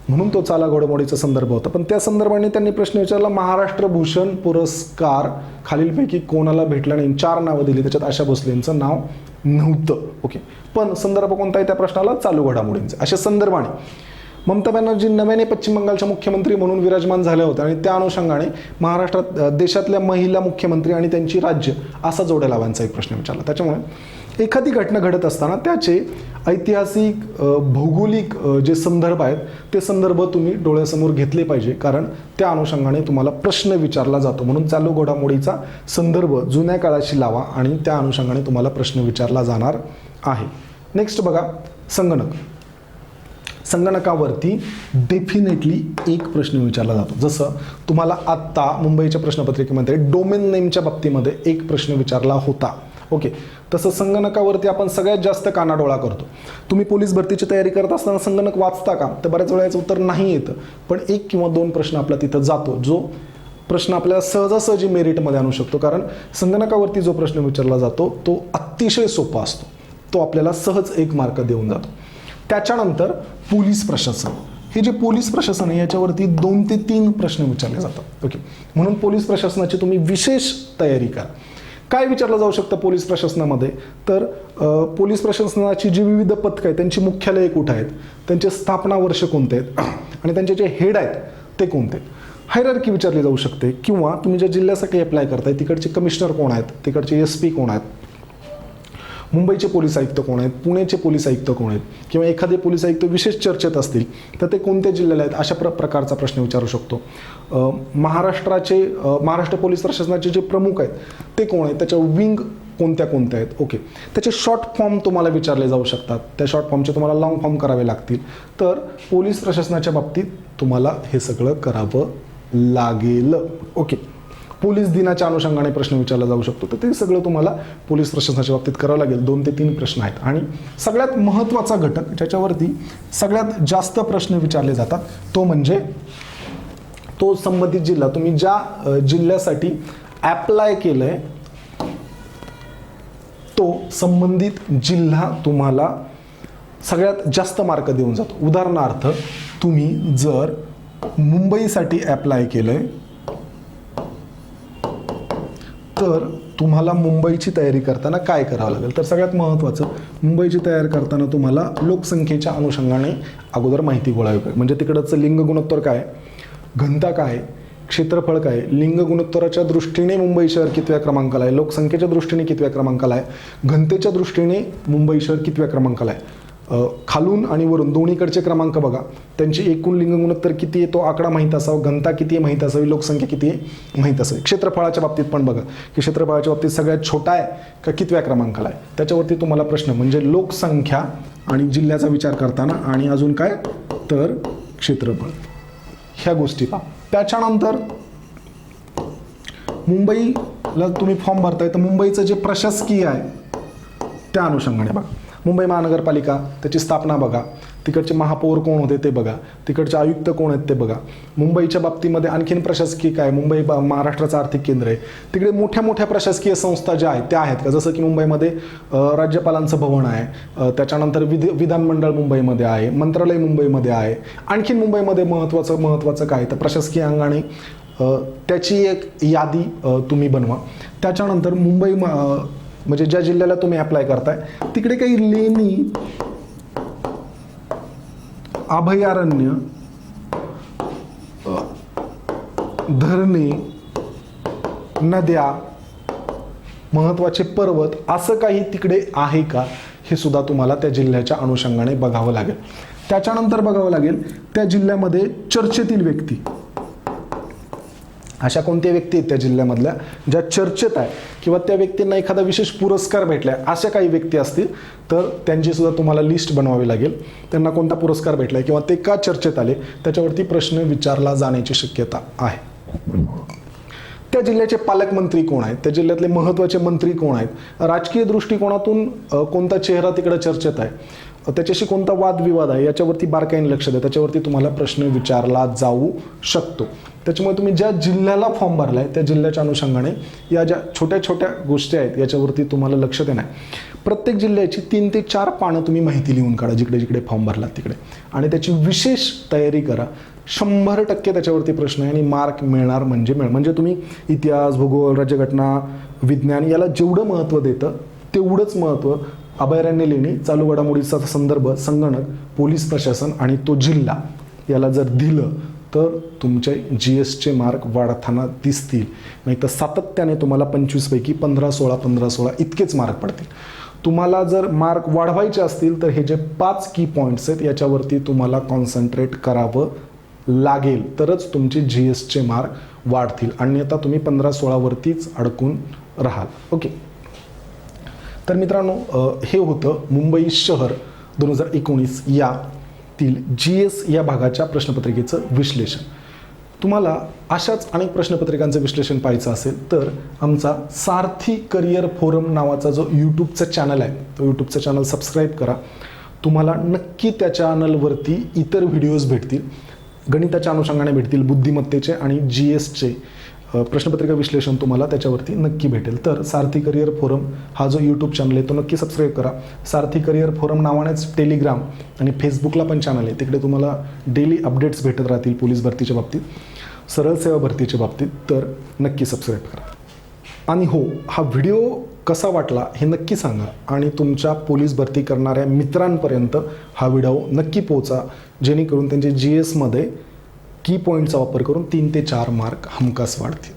म्हणून तो चाला घोडामोडीचा संदर्भ होता. पण त्या संदर्भाने त्यांनी प्रश्न विचारला, महाराष्ट्र भूषण पुरस्कार खालीलपैकी कोणाला भेटला नाही. 4 नावं दिली, त्याच्यात आशा भोसलेंचं नाव नव्हतं. ओके, पण संदर्भ कोणता आहे त्या प्रश्नाला? चालू घडामोडींचे. अशा संदर्भाने ममता बॅनर्जी नव्याने पश्चिम बंगालच्या मुख्यमंत्री म्हणून विराजमान झाल्या होत्या आणि त्या अनुषंगाने महाराष्ट्रात देशातल्या महिला मुख्यमंत्री आणि त्यांची राज्य असा जोड्या लावांचा एक प्रश्न विचारला. त्याच्यामुळे एखादी घटना घडत असताना त्याचे ऐतिहासिक भौगोलिक जे संदर्भ आहेत ते संदर्भ तुम्ही डोळ्यासमोर घेतले पाहिजे, कारण त्या अनुषंगाने तुम्हाला प्रश्न विचारला जातो. म्हणून चालू घडामोडीचा संदर्भ जुन्या काळाशी लावा आणि त्या अनुषंगाने तुम्हाला प्रश्न विचारला जाणार आहे. नेक्स्ट बघा, संगणक. संगणकावरती डेफिनेटली एक प्रश्न विचारला जातो. जसं तुम्हाला आत्ता मुंबईच्या प्रश्नपत्रिकेमध्ये डोमेन नेमच्या बाबतीमध्ये एक प्रश्न विचारला होता. ओके, तसं संगणकावरती आपण सगळ्यात जास्त कानाडोळा करतो. तुम्ही पोलीस भरतीची तयारी करत असताना संगणक वाचता का? तर बऱ्याच वेळा याचं उत्तर नाही येतं, पण 1 किंवा 2 प्रश्न आपला तिथं जातो, जो प्रश्न आपल्याला सहजासहजी मेरिटमध्ये आणू शकतो. कारण संगणकावरती जो प्रश्न विचारला जातो तो अतिशय सोपा असतो, तो आपल्याला सहज 1 मार्क देऊन जातो. त्याच्यानंतर पोलीस प्रशासन. हे जे पोलीस प्रशासन आहे याच्यावरती 2 ते 3 प्रश्न विचारले जातात. ओके, म्हणून पोलीस प्रशासनाची तुम्ही विशेष तयारी करा. काय विचारलं जाऊ शकतं पोलीस प्रशासनामध्ये? तर पोलीस प्रशासनाची जी विविध पथकं आहेत त्यांची मुख्यालये कुठं आहेत, त्यांचे स्थापना वर्ष कोणते आहेत आणि त्यांचे जे हेड आहेत ते कोणते आहेत. हायरार्की विचारली जाऊ शकते. किंवा तुम्ही ज्या जिल्ह्यासाठी अप्लाय करताय तिकडचे कमिशनर कोण आहेत, तिकडचे SP कोण आहेत, मुंबईचे पोलीस आयुक्त कोण आहेत, पुण्याचे पोलीस आयुक्त कोण आहेत, किंवा एखादे पोलीस आयुक्त विशेष चर्चेत असतील तर ते कोणत्या जिल्ह्याला आहेत, अशा प्रकारचा प्रश्न विचारू शकतो. महाराष्ट्र पोलीस प्रशासनाचे जे प्रमुख आहेत ते कोण आहेत, त्याच्या विंग कोणत्या कोणत्या आहेत. ओके, त्याचे शॉर्ट फॉर्म तुम्हाला विचारले जाऊ शकतात. त्या शॉर्ट फॉर्मचे तुम्हाला लॉंग फॉर्म करावे लागतील. तर पोलीस प्रशासनाच्या बाबतीत तुम्हाला हे सगळं करावं लागेल. ओके, पोलीस दिनाच्या अनुषंगाने प्रश्न विचारला जाऊ शकतो. तर ते सगळं तुम्हाला पोलीस प्रशासनाच्या बाबतीत करावं लागेल. 2 ते 3 प्रश्न आहेत. आणि सगळ्यात महत्त्वाचा घटक ज्याच्यावरती सगळ्यात जास्त प्रश्न विचारले जातात तो म्हणजे तो संबंधित जिल्हा. तुम्ही ज्या जिल्ह्यासाठी ॲप्लाय केलंय तो संबंधित जिल्हा तुम्हाला सगळ्यात जास्त मार्क देऊन जातो. उदाहरणार्थ, तुम्ही जर मुंबईसाठी ॲप्लाय केलंय तर तुम्हाला मुंबईची तयारी करताना काय करावं लागेल? तर सगळ्यात महत्त्वाचं, मुंबईची तयारी करताना तुम्हाला लोकसंख्येच्या अनुषंगाने अगोदर माहिती गोळावी लागेल. म्हणजे तिकडचं लिंग गुणोत्तर काय, घनता काय, क्षेत्रफळ काय, लिंग गुणोत्तराच्या दृष्टीने मुंबई शहर कितव्या क्रमांकाला आहे, लोकसंख्येच्या दृष्टीने कितव्या क्रमांकाला आहे, घनतेच्या दृष्टीने मुंबई शहर कितव्या क्रमांकाला आहे, खालून आणि वरून दोन्हीकडचे क्रमांक बघा, त्यांची एकूण लिंग गुणोत्तर किती आहे तो आकडा माहीत असावा, घनता किती आहे माहीत असावी, लोकसंख्या किती आहे माहीत असावी. क्षेत्रफळाच्या बाबतीत पण बघा की क्षेत्रफळाच्या बाबतीत सगळ्यात छोटा आहे का कितव्या क्रमांकाला आहे. त्याच्यावरती तुम्हाला प्रश्न म्हणजे लोकसंख्या आणि जिल्ह्याचा विचार करताना आणि अजून काय तर क्षेत्रफळ, ह्या गोष्टी पहा. त्याच्यानंतर मुंबईला तुम्ही फॉर्म भरताय तर मुंबईचं जे प्रशासकीय आहे त्या अनुषंगाने बघा. मुंबई महानगरपालिका, त्याची स्थापना बघा, तिकडचे महापौर कोण होते ते बघा, तिकडचे आयुक्त कोण आहेत ते बघा. मुंबईच्या बाबतीमध्ये आणखीन प्रशासकीय काय, मुंबई महाराष्ट्राचं आर्थिक केंद्र आहे, तिकडे मोठ्या मोठ्या प्रशासकीय संस्था ज्या आहेत त्या आहेत का, जसं की मुंबईमध्ये राज्यपालांचं भवन आहे, त्याच्यानंतर विधानमंडळ मुंबईमध्ये आहे, मंत्रालय मुंबईमध्ये आहे. आणखीन मुंबईमध्ये महत्त्वाचं काय तर प्रशासकीय अंगाने त्याची एक यादी तुम्ही बनवा. त्याच्यानंतर मुंबई म्हणजे ज्या जिल्ह्याला तुम्ही अप्लाय करताय तिकडे काही लेणी, अभयारण्य, धरणे, नद्या, महत्त्वाचे पर्वत असं काही तिकडे आहे का हे सुद्धा तुम्हाला त्या जिल्ह्याच्या अनुषंगाने बघावं लागेल. त्याच्यानंतर बघावं लागेल त्या जिल्ह्यामध्ये चर्चेतील व्यक्ती, अशा कोणत्या व्यक्ती आहेत त्या जिल्ह्यामधल्या ज्या चर्चेत आहे किंवा त्या व्यक्तींना एखादा विशेष पुरस्कार भेटला आहे, अशा काही व्यक्ती असतील तर त्यांची सुद्धा तुम्हाला लिस्ट बनवावी लागेल. त्यांना कोणता पुरस्कार भेटला आहे किंवा ते का चर्चेत आले त्याच्यावरती प्रश्न विचारला जाण्याची शक्यता आहे. त्या जिल्ह्याचे पालकमंत्री कोण आहेत, त्या जिल्ह्यातले महत्त्वाचे मंत्री कोण आहेत, राजकीय दृष्टिकोनातून कोणता चेहरा तिकडे चर्चेत आहे, त्याच्याशी कोणता वादविवाद आहे, याच्यावरती बारकाईने लक्ष द्या. त्याच्यावरती तुम्हाला प्रश्न विचारला जाऊ शकतो. त्याच्यामुळे तुम्ही ज्या जिल्ह्याला फॉर्म भरलाय त्या जिल्ह्याच्या अनुषंगाने या ज्या छोट्या छोट्या गोष्टी आहेत याच्यावरती तुम्हाला लक्ष देणं आहे. प्रत्येक जिल्ह्याची 3 ते 4 पानं तुम्ही माहिती लिहून काढा जिकडे जिकडे फॉर्म भरलात तिकडे, आणि त्याची विशेष तयारी करा. 100% त्याच्यावरती प्रश्न आहे आणि मार्क मिळणार म्हणजे म्हणजे तुम्ही इतिहास, भूगोल, राज्यघटना, विज्ञान याला जेवढं महत्त्व देतं तेवढंच महत्त्व अभयारण्य लेणी, चालू घडामोडीचा संदर्भ, संगणक, पोलीस प्रशासन आणि तो जिल्हा याला जर दिलं तर तुमचे GSचे मार्क वाढताना दिसतील. नाही तर सातत्याने तुम्हाला 25 पैकी 15-16 15-16 इतकेच मार्क पडतील. तुम्हाला जर मार्क वाढवायचे असतील तर हे जे 5 की पॉईंट्स आहेत याच्यावरती तुम्हाला कॉन्सन्ट्रेट करावं लागेल, तरच तुमचे GSचे मार्क वाढतील. अन्यथा तुम्ही 15-16 वरतीच अडकून राहाल. ओके, तर मित्रांनो हे होतं मुंबई शहर 2019 यातील GS या भागाच्या प्रश्नपत्रिकेचं विश्लेषण. तुम्हाला अशाच अनेक प्रश्नपत्रिकांचं विश्लेषण पाहायचं असेल तर आमचा सारथी करिअर फोरम नावाचा जो यूट्यूबचा चॅनल आहे तो यूट्यूबचा चॅनल सबस्क्राईब करा. तुम्हाला नक्की त्या चॅनलवरती इतर व्हिडिओज भेटतील, गणिताच्या अनुषंगाने भेटतील, बुद्धिमत्तेचे आणि GSचे प्रश्नपत्रिका विश्लेषण तुम्हाला त्याच्यावरती नक्की भेटेल. तर सारथी करिअर फोरम हा जो यूट्यूब चॅनल आहे तो नक्की सबस्क्राईब करा. सारथी करिअर फोरम नावानेच टेलिग्राम आणि फेसबुकला पण चॅनल आहे, तिकडे तुम्हाला डेली अपडेट्स भेटत राहतील पोलीस भरतीच्या बाबतीत, सरळ सेवा भरतीच्या बाबतीत, तर नक्की सबस्क्राईब करा. आणि हो, हा व्हिडिओ कसा वाटला हे नक्की सांगा आणि तुमच्या पोलीस भरती करणाऱ्या मित्रांपर्यंत हा व्हिडिओ नक्की पोहोचा, जेणेकरून त्यांचे GSमध्ये की पॉईंटचा वापर करून 3 ते 4 मार्क हमखास वाढतील.